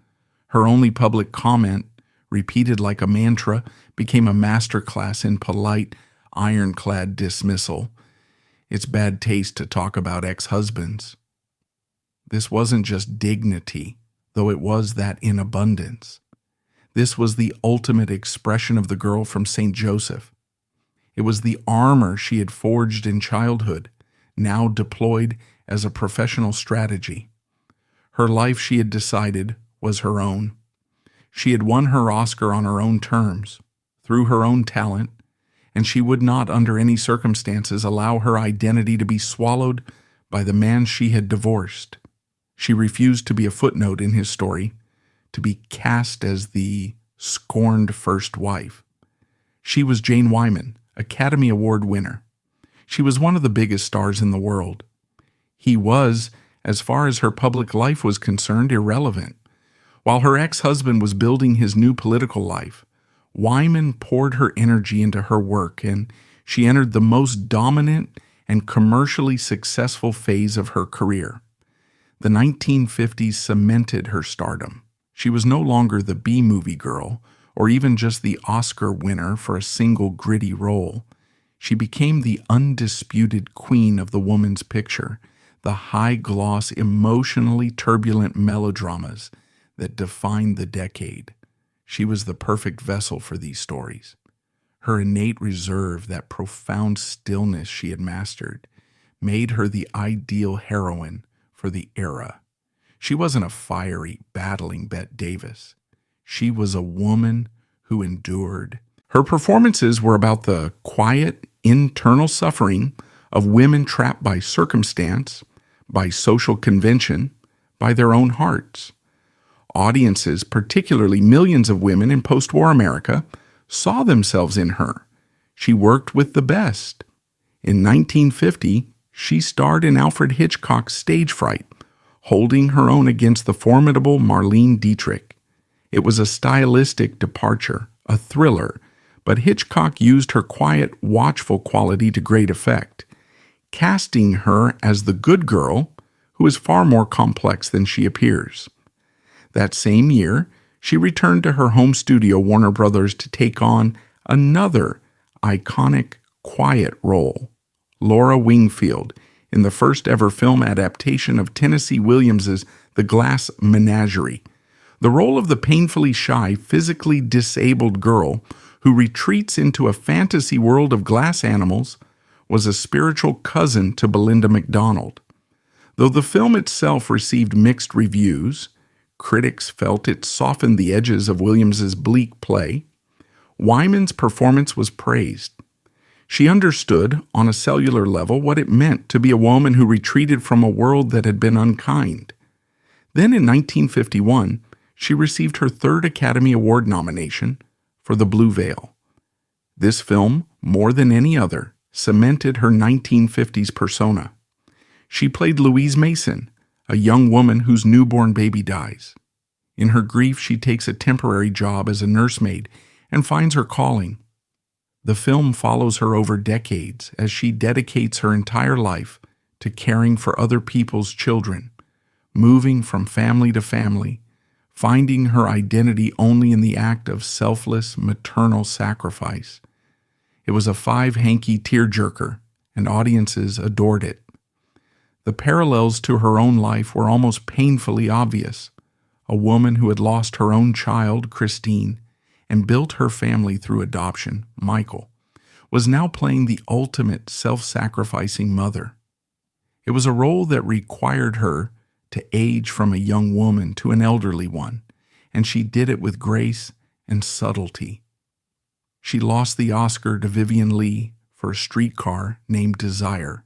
Her only public comment, repeated like a mantra, became a masterclass in polite, ironclad dismissal. It's bad taste to talk about ex-husbands. This wasn't just dignity, though it was that in abundance. This was the ultimate expression of the girl from St. Joseph. It was the armor she had forged in childhood, now deployed as a professional strategy. Her life, she had decided, was her own. She had won her Oscar on her own terms, through her own talent, and she would not, under any circumstances, allow her identity to be swallowed by the man she had divorced. She refused to be a footnote in his story, to be cast as the scorned first wife. She was Jane Wyman, Academy Award winner. She was one of the biggest stars in the world. He was, as far as her public life was concerned, irrelevant. While her ex-husband was building his new political life, Wyman poured her energy into her work, and she entered the most dominant and commercially successful phase of her career. The 1950s cemented her stardom. She was no longer the B-movie girl, or even just the Oscar winner for a single gritty role. She became the undisputed queen of the woman's picture, the high-gloss, emotionally turbulent melodramas that defined the decade. She was the perfect vessel for these stories. Her innate reserve, that profound stillness she had mastered, made her the ideal heroine for the era. She wasn't a fiery, battling Bette Davis. She was a woman who endured. Her performances were about the quiet, internal suffering of women trapped by circumstance, by social convention, by their own hearts. Audiences, particularly millions of women in post-war America, saw themselves in her. She worked with the best. In 1950, she starred in Alfred Hitchcock's Stage Fright, holding her own against the formidable Marlene Dietrich. It was a stylistic departure, a thriller, but Hitchcock used her quiet, watchful quality to great effect, casting her as the good girl who is far more complex than she appears. That same year, she returned to her home studio, Warner Brothers, to take on another iconic, quiet role, Laura Wingfield, in the first ever film adaptation of Tennessee Williams's The Glass Menagerie. The role of the painfully shy, physically disabled girl who retreats into a fantasy world of glass animals was a spiritual cousin to Belinda McDonald. Though the film itself received mixed reviews, critics felt it softened the edges of Williams's bleak play. Wyman's performance was praised. She understood, on a cellular level, what it meant to be a woman who retreated from a world that had been unkind. Then in 1951, she received her third Academy Award nomination for The Blue Veil. This film, more than any other, cemented her 1950s persona. She played Louise Mason, a young woman whose newborn baby dies. In her grief, she takes a temporary job as a nursemaid and finds her calling. The film follows her over decades as she dedicates her entire life to caring for other people's children, moving from family to family, finding her identity only in the act of selfless maternal sacrifice. It was a five-hanky tearjerker, and audiences adored it. The parallels to her own life were almost painfully obvious. A woman who had lost her own child, Christine, and built her family through adoption, Michael, was now playing the ultimate self-sacrificing mother. It was a role that required her to age from a young woman to an elderly one, and she did it with grace and subtlety. She lost the Oscar to Vivien Leigh for A Streetcar Named Desire,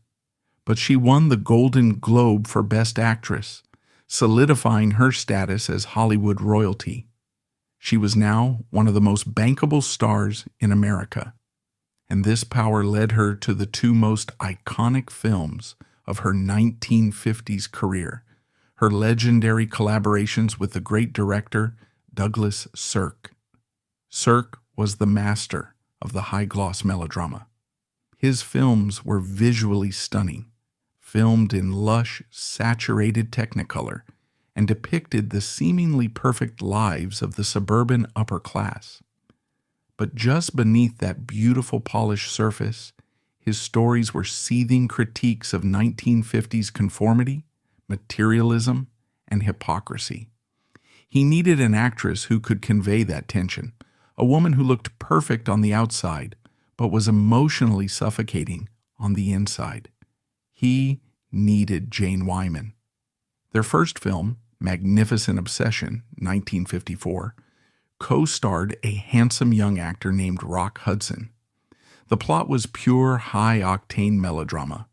but she won the Golden Globe for Best Actress, solidifying her status as Hollywood royalty. She was now one of the most bankable stars in America, and this power led her to the two most iconic films of her 1950s career, her legendary collaborations with the great director Douglas Sirk. Sirk was the master of the high-gloss melodrama. His films were visually stunning, filmed in lush, saturated Technicolor, and depicted the seemingly perfect lives of the suburban upper class. But just beneath that beautiful polished surface, his stories were seething critiques of 1950s conformity, materialism, and hypocrisy. He needed an actress who could convey that tension, a woman who looked perfect on the outside, but was emotionally suffocating on the inside. He needed Jane Wyman. Their first film, Magnificent Obsession, 1954, co-starred a handsome young actor named Rock Hudson. The plot was pure high-octane melodrama.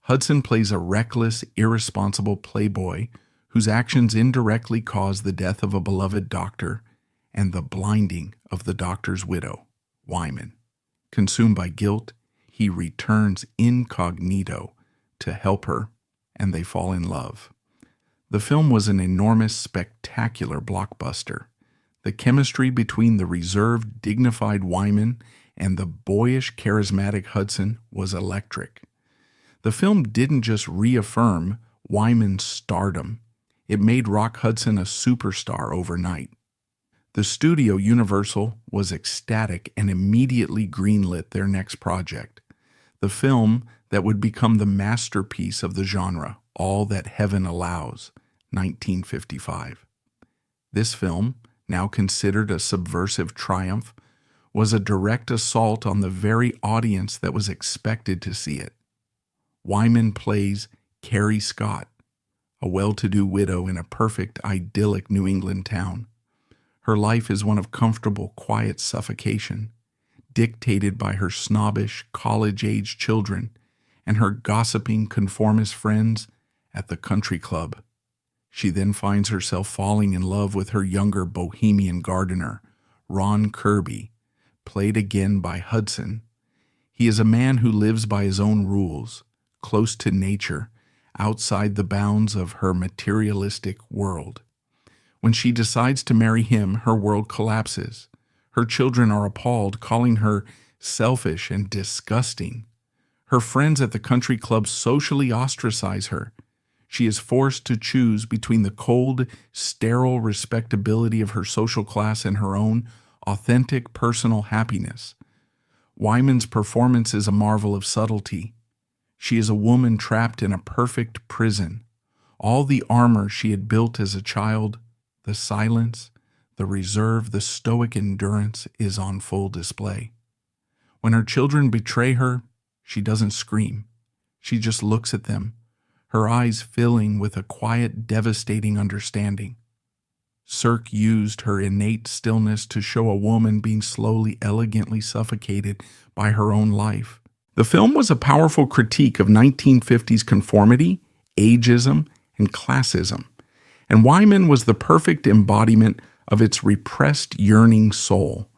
Hudson plays a reckless, irresponsible playboy whose actions indirectly cause the death of a beloved doctor and the blinding of the doctor's widow, Wyman. Consumed by guilt, he returns incognito to help her, and they fall in love. The film was an enormous, spectacular blockbuster. The chemistry between the reserved, dignified Wyman and the boyish, charismatic Hudson was electric. The film didn't just reaffirm Wyman's stardom, it made Rock Hudson a superstar overnight. The studio, Universal, was ecstatic and immediately greenlit their next project, the film that would become the masterpiece of the genre, All That Heaven Allows, 1955. This film, now considered a subversive triumph, was a direct assault on the very audience that was expected to see it. Wyman plays Carrie Scott, a well-to-do widow in a perfect, idyllic New England town. Her life is one of comfortable, quiet suffocation, dictated by her snobbish, college-age children and her gossiping conformist friends at the country club. She then finds herself falling in love with her younger bohemian gardener, Ron Kirby, played again by Hudson. He is a man who lives by his own rules, close to nature, outside the bounds of her materialistic world. When she decides to marry him, her world collapses. Her children are appalled, calling her selfish and disgusting. Her friends at the country club socially ostracize her. She is forced to choose between the cold, sterile respectability of her social class and her own authentic personal happiness. Wyman's performance is a marvel of subtlety. She is a woman trapped in a perfect prison. All the armor she had built as a child, The silence, the reserve, the stoic endurance is on full display. When her children betray her, she doesn't scream. She just looks at them, her eyes filling with a quiet, devastating understanding. Cirque used her innate stillness to show a woman being slowly, elegantly suffocated by her own life. The film was a powerful critique of 1950s conformity, ageism, and classism, and Wyman was the perfect embodiment of its repressed, yearning soul.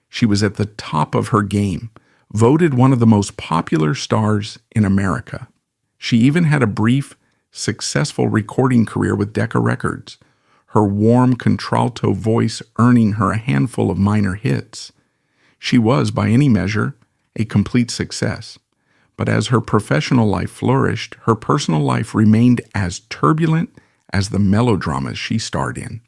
She was at the top of her game, voted one of the most popular stars in America. She even had a brief, successful recording career with Decca Records, her warm contralto voice earning her a handful of minor hits. She was, by any measure, a complete success. But as her professional life flourished, her personal life remained as turbulent as the melodramas she starred in.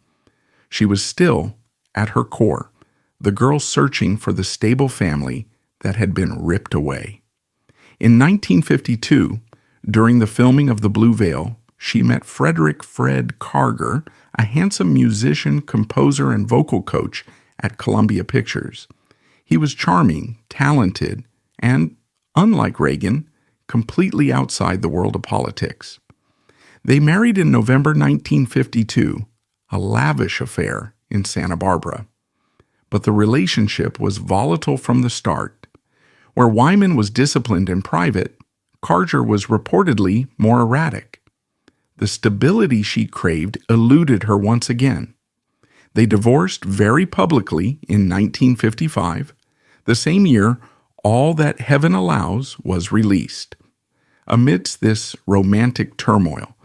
She was still, at her core, the girl searching for the stable family that had been ripped away. In 1952, during the filming of The Blue Veil, she met Frederick "Fred" Karger, a handsome musician, composer, and vocal coach at Columbia Pictures. He was charming, talented, and, unlike Reagan, completely outside the world of politics. They married in November 1952, a lavish affair in Santa Barbara. But the relationship was volatile from the start. Where Wyman was disciplined in private, Karger was reportedly more erratic. The stability she craved eluded her once again. They divorced very publicly in 1955. The same year, All That Heaven Allows was released. Amidst this romantic turmoil,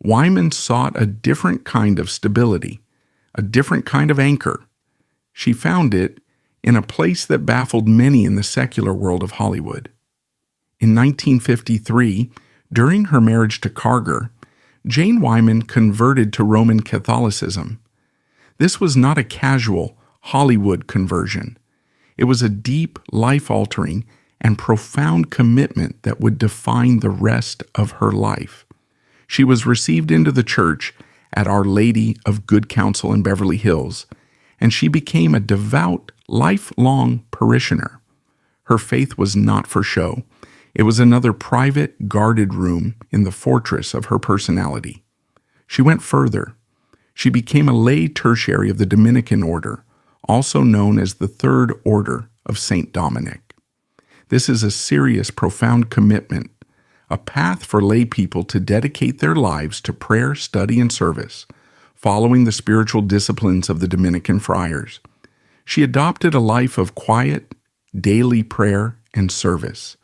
Wyman sought a different kind of stability, a different kind of anchor. She found it in a place that baffled many in the secular world of Hollywood. In 1953, during her marriage to Karger, Jane Wyman converted to Roman Catholicism. This was not a casual Hollywood conversion. It was a deep, life-altering, and profound commitment that would define the rest of her life. She was received into the church at Our Lady of Good Counsel in Beverly Hills, and she became a devout, lifelong parishioner. Her faith was not for show. It was another private, guarded room in the fortress of her personality. She went further. She became a lay tertiary of the Dominican order, also known as the Third Order of St. Dominic. This is a serious, profound commitment, a path for lay people to dedicate their lives to prayer, study, and service, following the spiritual disciplines of the Dominican friars. She adopted a life of quiet, daily prayer and service.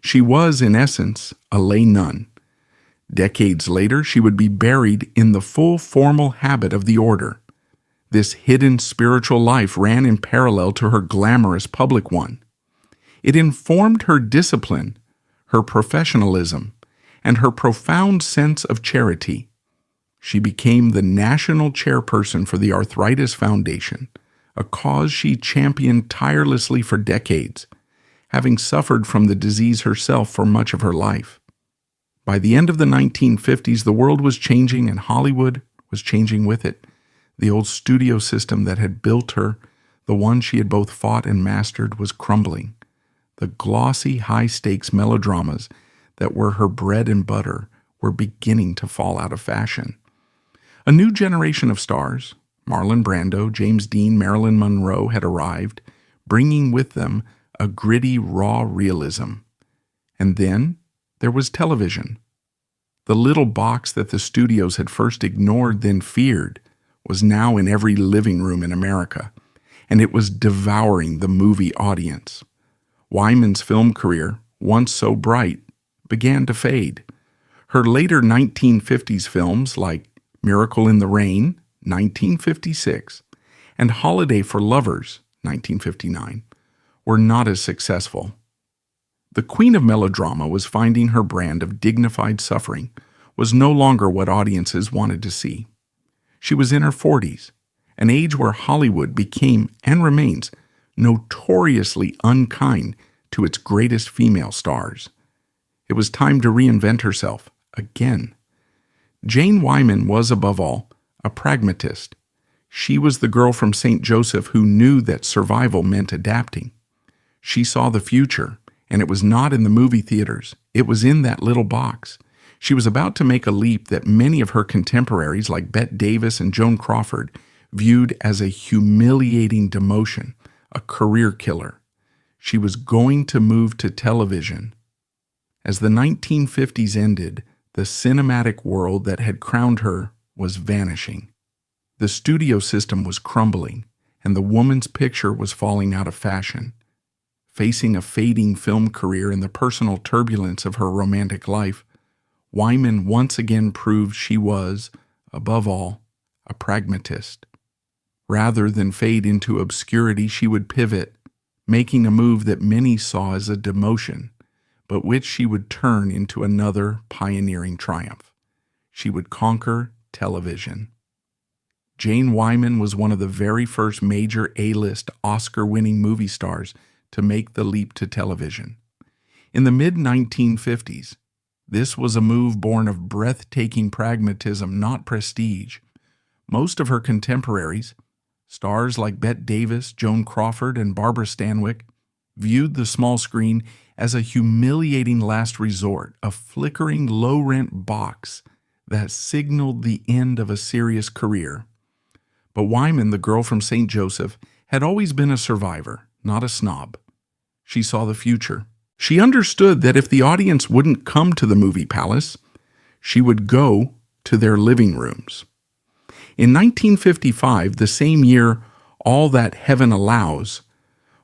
She was, in essence, a lay nun. Decades later, she would be buried in the full formal habit of the order. This hidden spiritual life ran in parallel to her glamorous public one. It informed her discipline, her professionalism, and her profound sense of charity. She became the national chairperson for the Arthritis Foundation, a cause she championed tirelessly for decades, having suffered from the disease herself for much of her life. By the end of the 1950s, the world was changing and Hollywood was changing with it. The old studio system that had built her, the one she had both fought and mastered, was crumbling. The glossy, high-stakes melodramas that were her bread and butter were beginning to fall out of fashion. A new generation of stars, Marlon Brando, James Dean, Marilyn Monroe, had arrived, bringing with them a gritty, raw realism. And then there was television. The little box that the studios had first ignored, then feared, was now in every living room in America, and it was devouring the movie audience. Wyman's film career, once so bright, began to fade. Her later 1950s films like Miracle in the Rain, 1956, and Holiday for Lovers, 1959, were not as successful. The queen of melodrama was finding her brand of dignified suffering was no longer what audiences wanted to see. She was in her 40s, an age where Hollywood became, and remains, notoriously unkind to its greatest female stars. It was time to reinvent herself again. Jane Wyman was, above all, a pragmatist. She was the girl from St. Joseph who knew that survival meant adapting. She saw the future, and it was not in the movie theaters. It was in that little box. She was about to make a leap that many of her contemporaries, like Bette Davis and Joan Crawford, viewed as a humiliating demotion, a career killer. She was going to move to television. As the 1950s ended, the cinematic world that had crowned her was vanishing. The studio system was crumbling, and the woman's picture was falling out of fashion. Facing a fading film career and the personal turbulence of her romantic life, Wyman once again proved she was, above all, a pragmatist. Rather than fade into obscurity, she would pivot, making a move that many saw as a demotion, but which she would turn into another pioneering triumph. She would conquer television. Jane Wyman was one of the very first major A-list Oscar-winning movie stars to make the leap to television. In the mid-1950s, this was a move born of breathtaking pragmatism, not prestige. Most of her contemporaries, stars like Bette Davis, Joan Crawford, and Barbara Stanwyck, viewed the small screen as a humiliating last resort, a flickering low-rent box that signaled the end of a serious career. But Wyman, the girl from St. Joseph, had always been a survivor, not a snob. She saw the future. She understood that if the audience wouldn't come to the movie palace, she would go to their living rooms. In 1955, the same year All That Heaven Allows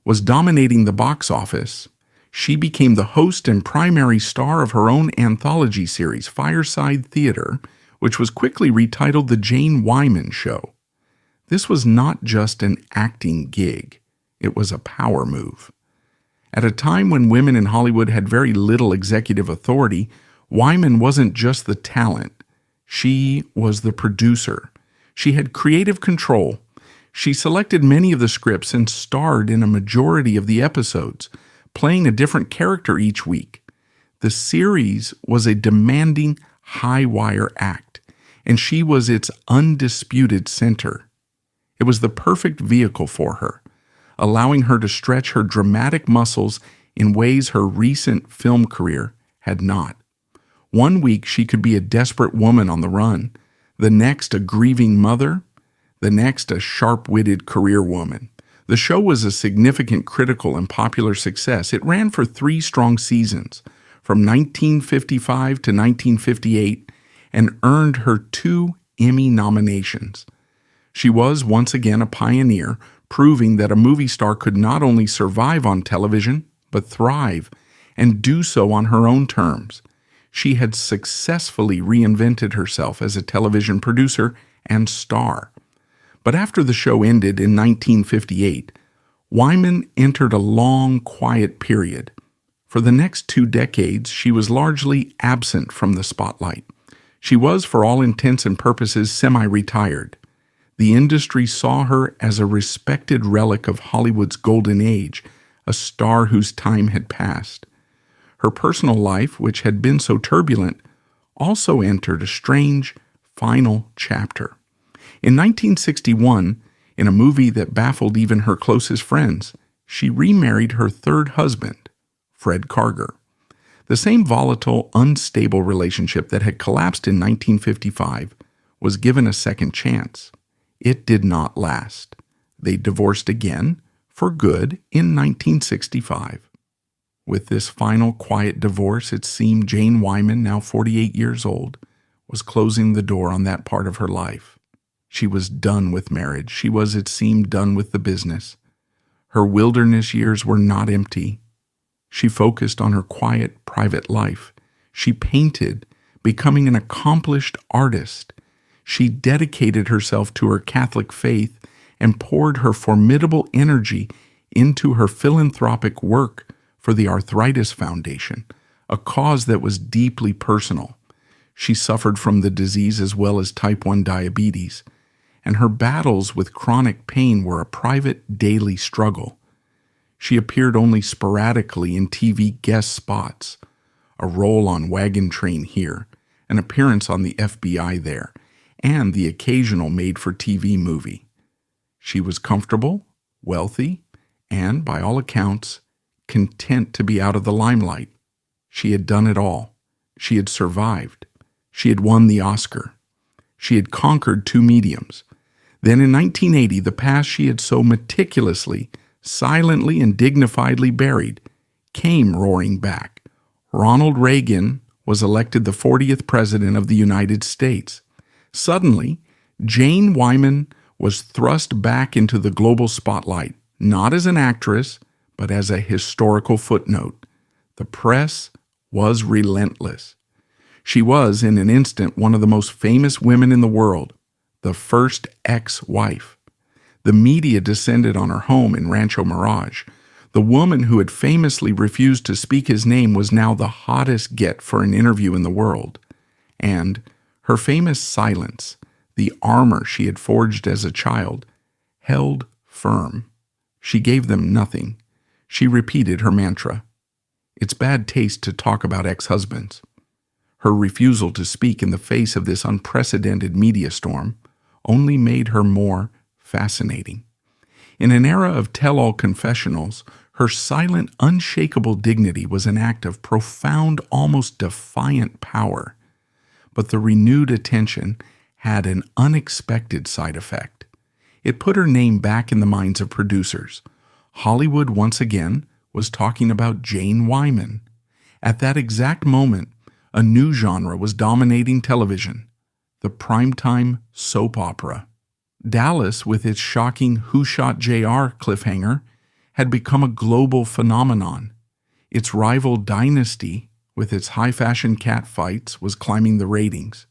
was dominating the box office, she became the host and primary star of her own anthology series, Fireside Theater, which was quickly retitled The Jane Wyman Show. This was not just an acting gig, it was a power move. At a time when women in Hollywood had very little executive authority, Wyman wasn't just the talent, she was the producer. She had creative control. She selected many of the scripts and starred in a majority of the episodes, playing a different character each week. The series was a demanding, high-wire act, and she was its undisputed center. It was the perfect vehicle for her, allowing her to stretch her dramatic muscles in ways her recent film career had not. One week she could be a desperate woman on the run, the next a grieving mother, the next a sharp-witted career woman. The show was a significant critical and popular success. It ran for 3 strong seasons, from 1955 to 1958, and earned her 2 Emmy nominations. She was once again a pioneer, proving that a movie star could not only survive on television, but thrive, and do so on her own terms. She had successfully reinvented herself as a television producer and star. But after the show ended in 1958, Wyman entered a long, quiet period. For the next 2 decades, she was largely absent from the spotlight. She was, for all intents and purposes, semi-retired. The industry saw her as a respected relic of Hollywood's golden age, a star whose time had passed. Her personal life, which had been so turbulent, also entered a strange, final chapter. In 1961, in a movie that baffled even her closest friends, she remarried her 3rd husband, Fred Karger. The same volatile, unstable relationship that had collapsed in 1955 was given a second chance. It did not last. They divorced again, for good, in 1965. With this final quiet divorce, it seemed Jane Wyman, now 48 years old, was closing the door on that part of her life. She was done with marriage. She was, it seemed, done with the business. Her wilderness years were not empty. She focused on her quiet, private life. She painted, becoming an accomplished artist. She dedicated herself to her Catholic faith and poured her formidable energy into her philanthropic work for the Arthritis Foundation, a cause that was deeply personal. She suffered from the disease as well as type 1 diabetes, and her battles with chronic pain were a private daily struggle. She appeared only sporadically in TV guest spots, a role on Wagon Train here, an appearance on the FBI there, and the occasional made-for-TV movie. She was comfortable, wealthy, and, by all accounts, content to be out of the limelight. She had done it all. She had survived. She had won the Oscar. She had conquered 2 mediums. Then in 1980, the past she had so meticulously, silently, and dignifiedly buried came roaring back. Ronald Reagan was elected the 40th President of the United States. Suddenly, Jane Wyman was thrust back into the global spotlight, not as an actress, but as a historical footnote. The press was relentless. She was, in an instant, one of the most famous women in the world, the first ex-wife. The media descended on her home in Rancho Mirage. The woman who had famously refused to speak his name was now the hottest get for an interview in the world. And her famous silence, the armor she had forged as a child, held firm. She gave them nothing. She repeated her mantra. It's bad taste to talk about ex-husbands. Her refusal to speak in the face of this unprecedented media storm only made her more fascinating. In an era of tell-all confessionals, her silent, unshakable dignity was an act of profound, almost defiant power. But the renewed attention had an unexpected side effect. It put her name back in the minds of producers. Hollywood once again was talking about Jane Wyman. At that exact moment, a new genre was dominating television, the primetime soap opera. Dallas, with its shocking Who Shot JR cliffhanger, had become a global phenomenon. Its rival Dynasty, with its high-fashion catfights, was climbing the ratings.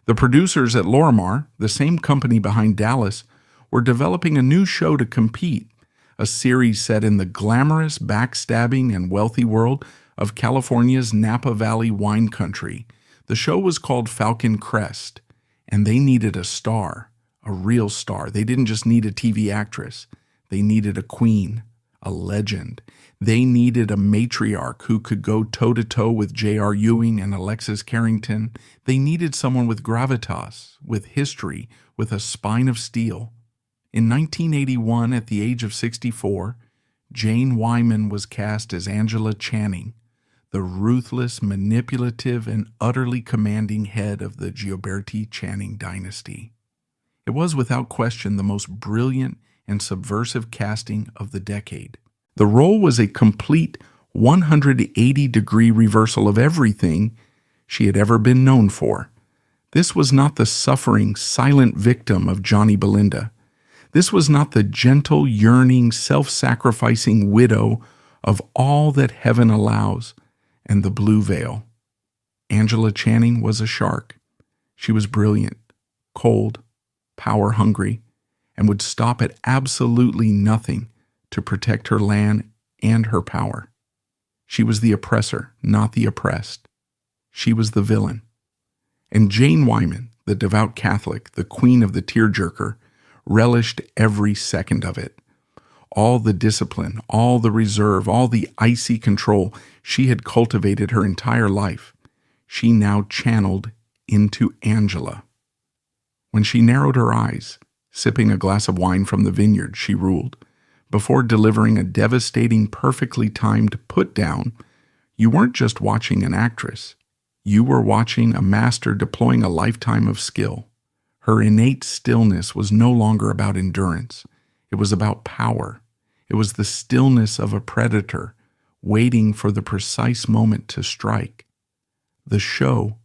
The producers at Lorimar, the same company behind Dallas, were developing a new show to compete, a series set in the glamorous, backstabbing, and wealthy world of California's Napa Valley wine country. The show was called Falcon Crest, and they needed a star, a real star. They didn't just need a TV actress. They needed a queen, a legend. They needed a matriarch who could go toe-to-toe with J.R. Ewing and Alexis Carrington. They needed someone with gravitas, with history, with a spine of steel. In 1981, at the age of 64, Jane Wyman was cast as Angela Channing, the ruthless, manipulative, and utterly commanding head of the Gioberti Channing dynasty. It was without question the most brilliant and subversive casting of the decade. The role was a complete 180-degree reversal of everything she had ever been known for. This was not the suffering, silent victim of Johnny Belinda. This was not the gentle, yearning, self-sacrificing widow of all that heaven allows and the blue veil. Angela Channing was a shark. She was brilliant, cold, power-hungry, and would stop at absolutely nothing to protect her land and her power. She was the oppressor, not the oppressed. She was the villain. And Jane Wyman, the devout Catholic, the queen of the tearjerker, relished every second of it. All the discipline, all the reserve, all the icy control she had cultivated her entire life, she now channeled into Angela. When she narrowed her eyes, sipping a glass of wine from the vineyard, she ruled, before delivering a devastating, perfectly timed put-down, you weren't just watching an actress. You were watching a master deploying a lifetime of skill. Her innate stillness was no longer about endurance. It was about power. It was the stillness of a predator, waiting for the precise moment to strike. The show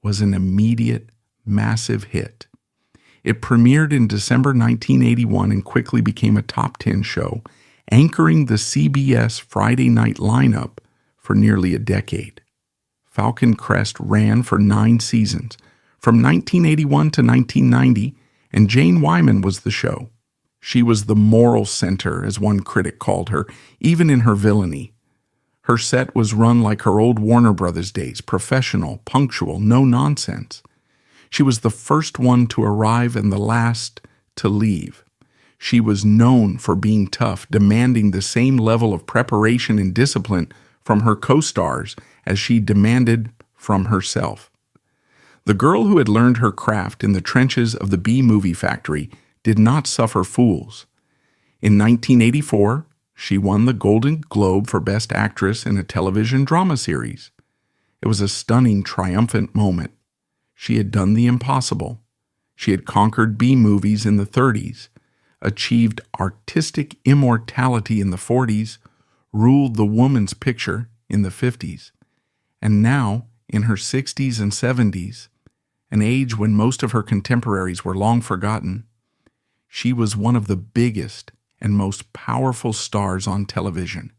was an immediate, massive hit. It premiered in December 1981 and quickly became a top 10 show, anchoring the CBS Friday night lineup for nearly a decade. Falcon Crest ran for 9 seasons, from 1981 to 1990, and Jane Wyman was the show. She was the moral center, as one critic called her, even in her villainy. Her set was run like her old Warner Brothers days, professional, punctual, no nonsense. She was the first one to arrive and the last to leave. She was known for being tough, demanding the same level of preparation and discipline from her co-stars as she demanded from herself. The girl who had learned her craft in the trenches of the B-movie factory did not suffer fools. In 1984, she won the Golden Globe for Best Actress in a Television Drama Series. It was a stunning, triumphant moment. She had done the impossible. She had conquered B-movies in the 30s, achieved artistic immortality in the 40s, ruled the woman's picture in the 50s, and now, in her 60s and 70s, an age when most of her contemporaries were long forgotten, she was one of the biggest and most powerful stars on television,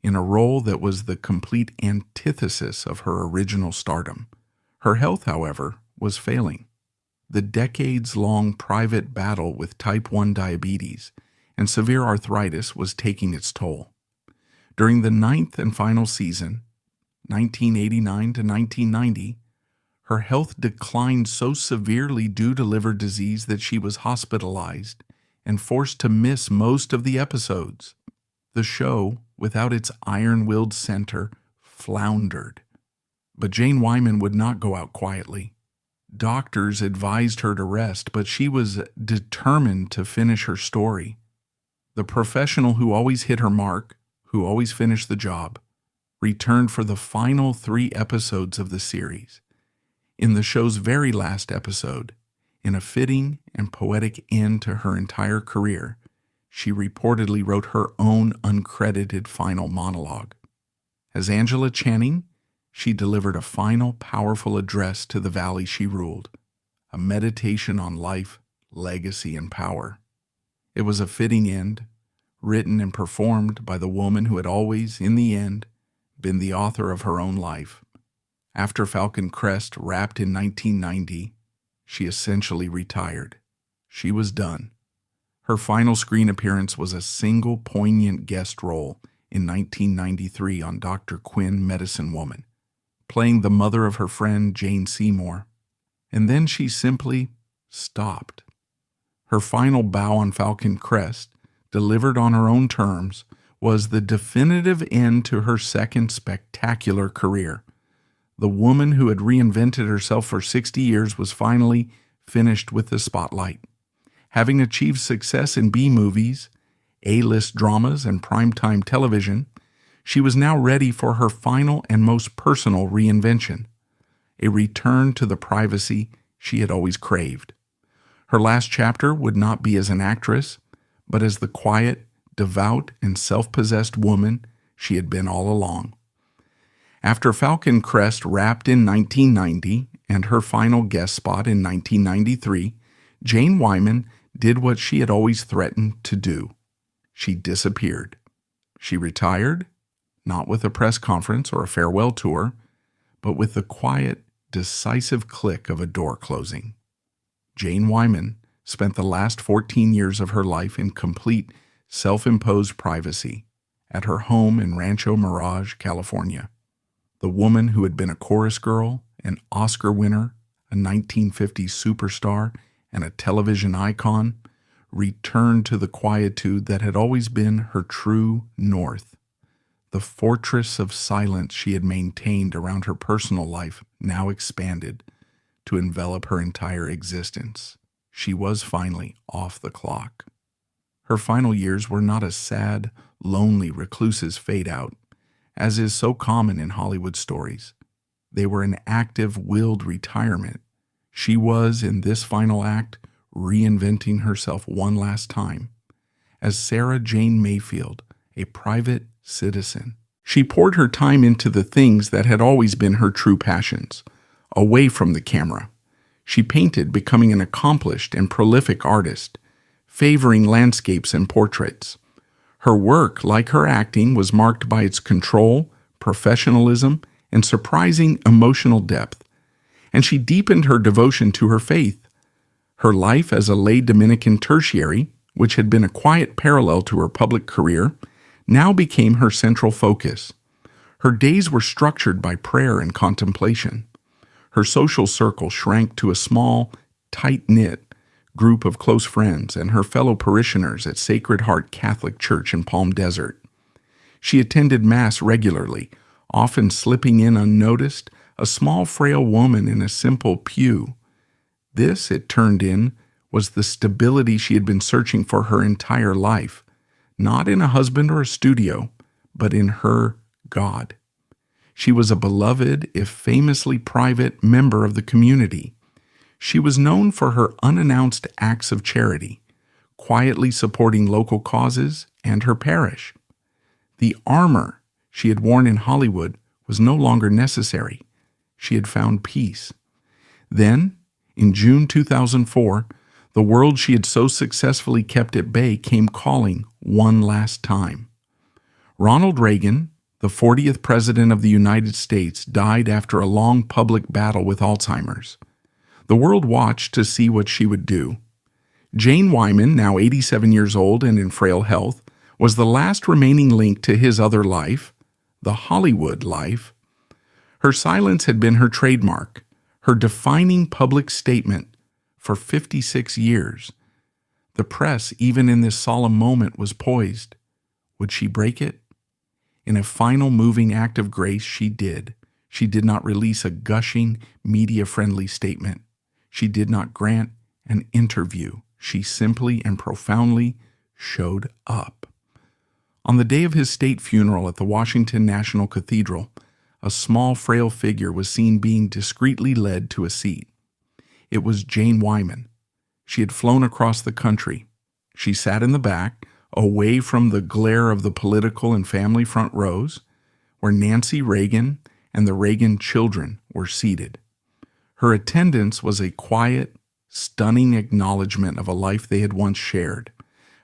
in a role that was the complete antithesis of her original stardom. Her health, however, was failing. The decades-long private battle with type 1 diabetes and severe arthritis was taking its toll. During the ninth and final season, 1989 to 1990, her health declined so severely due to liver disease that she was hospitalized and forced to miss most of the episodes. The show, without its iron-willed center, floundered. But Jane Wyman would not go out quietly. Doctors advised her to rest, but she was determined to finish her story. The professional who always hit her mark, who always finished the job, returned for the final 3 episodes of the series. In the show's very last episode, in a fitting and poetic end to her entire career, she reportedly wrote her own uncredited final monologue. As Angela Channing, she delivered a final, powerful address to the valley she ruled, a meditation on life, legacy, and power. It was a fitting end, written and performed by the woman who had always, in the end, been the author of her own life. After Falcon Crest wrapped in 1990, she essentially retired. She was done. Her final screen appearance was a single poignant guest role in 1993 on Dr. Quinn, Medicine Woman, playing the mother of her friend Jane Seymour. And then she simply stopped. Her final bow on Falcon Crest, delivered on her own terms, was the definitive end to her second spectacular career. The woman who had reinvented herself for 60 years was finally finished with the spotlight. Having achieved success in B-movies, A-list dramas, and primetime television, she was now ready for her final and most personal reinvention, a return to the privacy she had always craved. Her last chapter would not be as an actress, but as the quiet, devout, and self-possessed woman she had been all along. After Falcon Crest wrapped in 1990 and her final guest spot in 1993, Jane Wyman did what she had always threatened to do. She disappeared. She retired, not with a press conference or a farewell tour, but with the quiet, decisive click of a door closing. Jane Wyman spent the last 14 years of her life in complete, self-imposed privacy at her home in Rancho Mirage, California. The woman who had been a chorus girl, an Oscar winner, a 1950s superstar, and a television icon, returned to the quietude that had always been her true north. The fortress of silence she had maintained around her personal life now expanded to envelop her entire existence. She was finally off the clock. Her final years were not a sad, lonely recluse's fade-out, as is so common in Hollywood stories. They were an active, willed retirement. She was, in this final act, reinventing herself one last time. As Sarah Jane Mayfield, a private citizen, she poured her time into the things that had always been her true passions, away from the camera. She painted, becoming an accomplished and prolific artist, favoring landscapes and portraits. Her work, like her acting, was marked by its control, professionalism, and surprising emotional depth, and she deepened her devotion to her faith. Her life as a lay Dominican tertiary, which had been a quiet parallel to her public career, now became her central focus. Her days were structured by prayer and contemplation. Her social circle shrank to a small, tight-knit group of close friends and her fellow parishioners at Sacred Heart Catholic Church in Palm Desert. She attended Mass regularly, often slipping in unnoticed, a small frail woman in a simple pew. This, it turned in, was the stability she had been searching for her entire life, not in a husband or a studio, but in her God. She was a beloved, if famously private, member of the community. She was known for her unannounced acts of charity, quietly supporting local causes and her parish. The armor she had worn in Hollywood was no longer necessary. She had found peace. Then, in June 2004, the world she had so successfully kept at bay came calling one last time. Ronald Reagan, the 40th President of the United States, died after a long public battle with Alzheimer's. The world watched to see what she would do. Jane Wyman, now 87 years old and in frail health, was the last remaining link to his other life, the Hollywood life. Her silence had been her trademark, her defining public statement for 56 years. The press, even in this solemn moment, was poised. Would she break it? In a final moving act of grace, she did. She did not release a gushing, media-friendly statement. She did not grant an interview. She simply and profoundly showed up. On the day of his state funeral at the Washington National Cathedral, a small, frail figure was seen being discreetly led to a seat. It was Jane Wyman. She had flown across the country. She sat in the back, away from the glare of the political and family front rows, where Nancy Reagan and the Reagan children were seated. Her attendance was a quiet, stunning acknowledgement of a life they had once shared,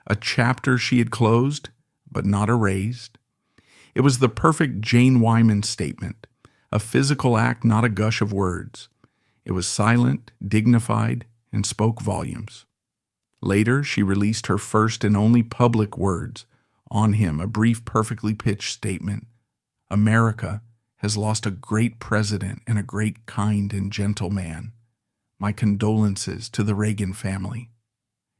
a chapter she had closed, but not erased. It was the perfect Jane Wyman statement, a physical act, not a gush of words. It was silent, dignified, and spoke volumes. Later, she released her first and only public words on him, a brief, perfectly pitched statement. America has lost a great president and a great, kind, and gentle man. My condolences to the Reagan family.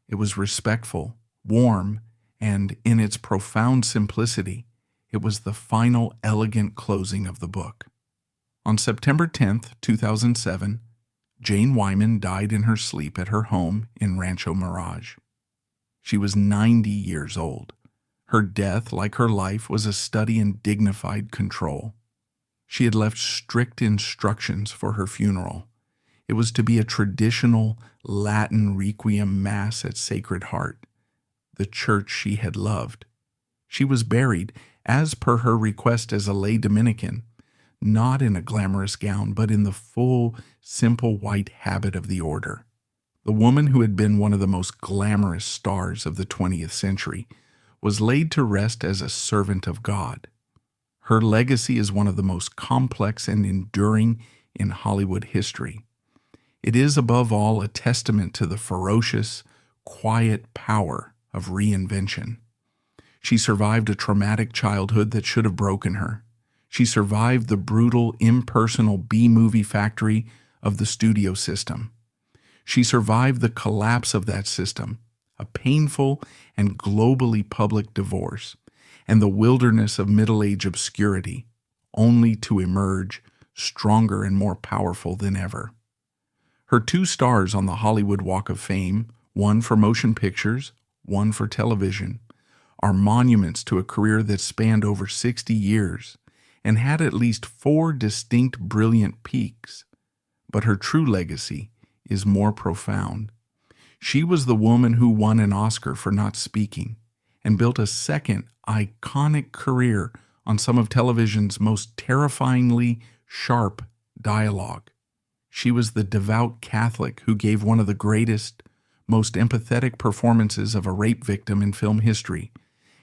It was respectful, warm, and in its profound simplicity, it was the final elegant closing of the book. On September 10th, 2007, Jane Wyman died in her sleep at her home in Rancho Mirage. She was 90 years old. Her death, like her life, was a study in dignified control. She had left strict instructions for her funeral. It was to be a traditional Latin requiem mass at Sacred Heart, the church she had loved. She was buried, as per her request as a lay Dominican, not in a glamorous gown, but in the full, simple white habit of the order. The woman who had been one of the most glamorous stars of the 20th century was laid to rest as a servant of God. Her legacy is one of the most complex and enduring in Hollywood history. It is, above all, a testament to the ferocious, quiet power of reinvention. She survived a traumatic childhood that should have broken her. She survived the brutal, impersonal B-movie factory of the studio system. She survived the collapse of that system, a painful and globally public divorce, and the wilderness of middle-age obscurity, only to emerge stronger and more powerful than ever. Her 2 stars on the Hollywood Walk of Fame, one for motion pictures, one for television, are monuments to a career that spanned over 60 years and had at least 4 distinct brilliant peaks. But her true legacy is more profound. She was the woman who won an Oscar for not speaking and built a second iconic career on some of television's most terrifyingly sharp dialogue. She was the devout Catholic who gave one of the greatest, most empathetic performances of a rape victim in film history,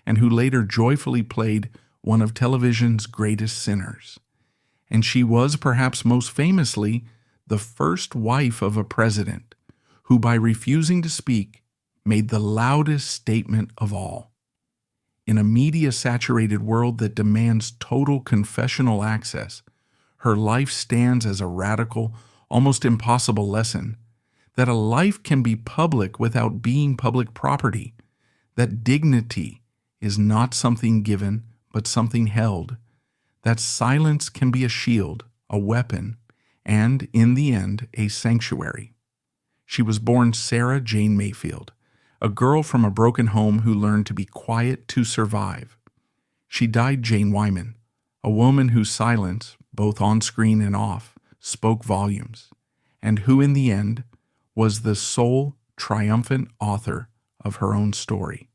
and who later joyfully played one of television's greatest sinners. And she was, perhaps most famously, the first wife of a president who, by refusing to speak, made the loudest statement of all. In a media-saturated world that demands total confessional access, her life stands as a radical, almost impossible lesson that a life can be public without being public property, that dignity is not something given, but something held, that silence can be a shield, a weapon, and, in the end, a sanctuary. She was born Sarah Jane Mayfield, a girl from a broken home who learned to be quiet to survive. She died Jane Wyman, a woman whose silence, both on screen and off, spoke volumes, and who in the end was the sole triumphant author of her own story.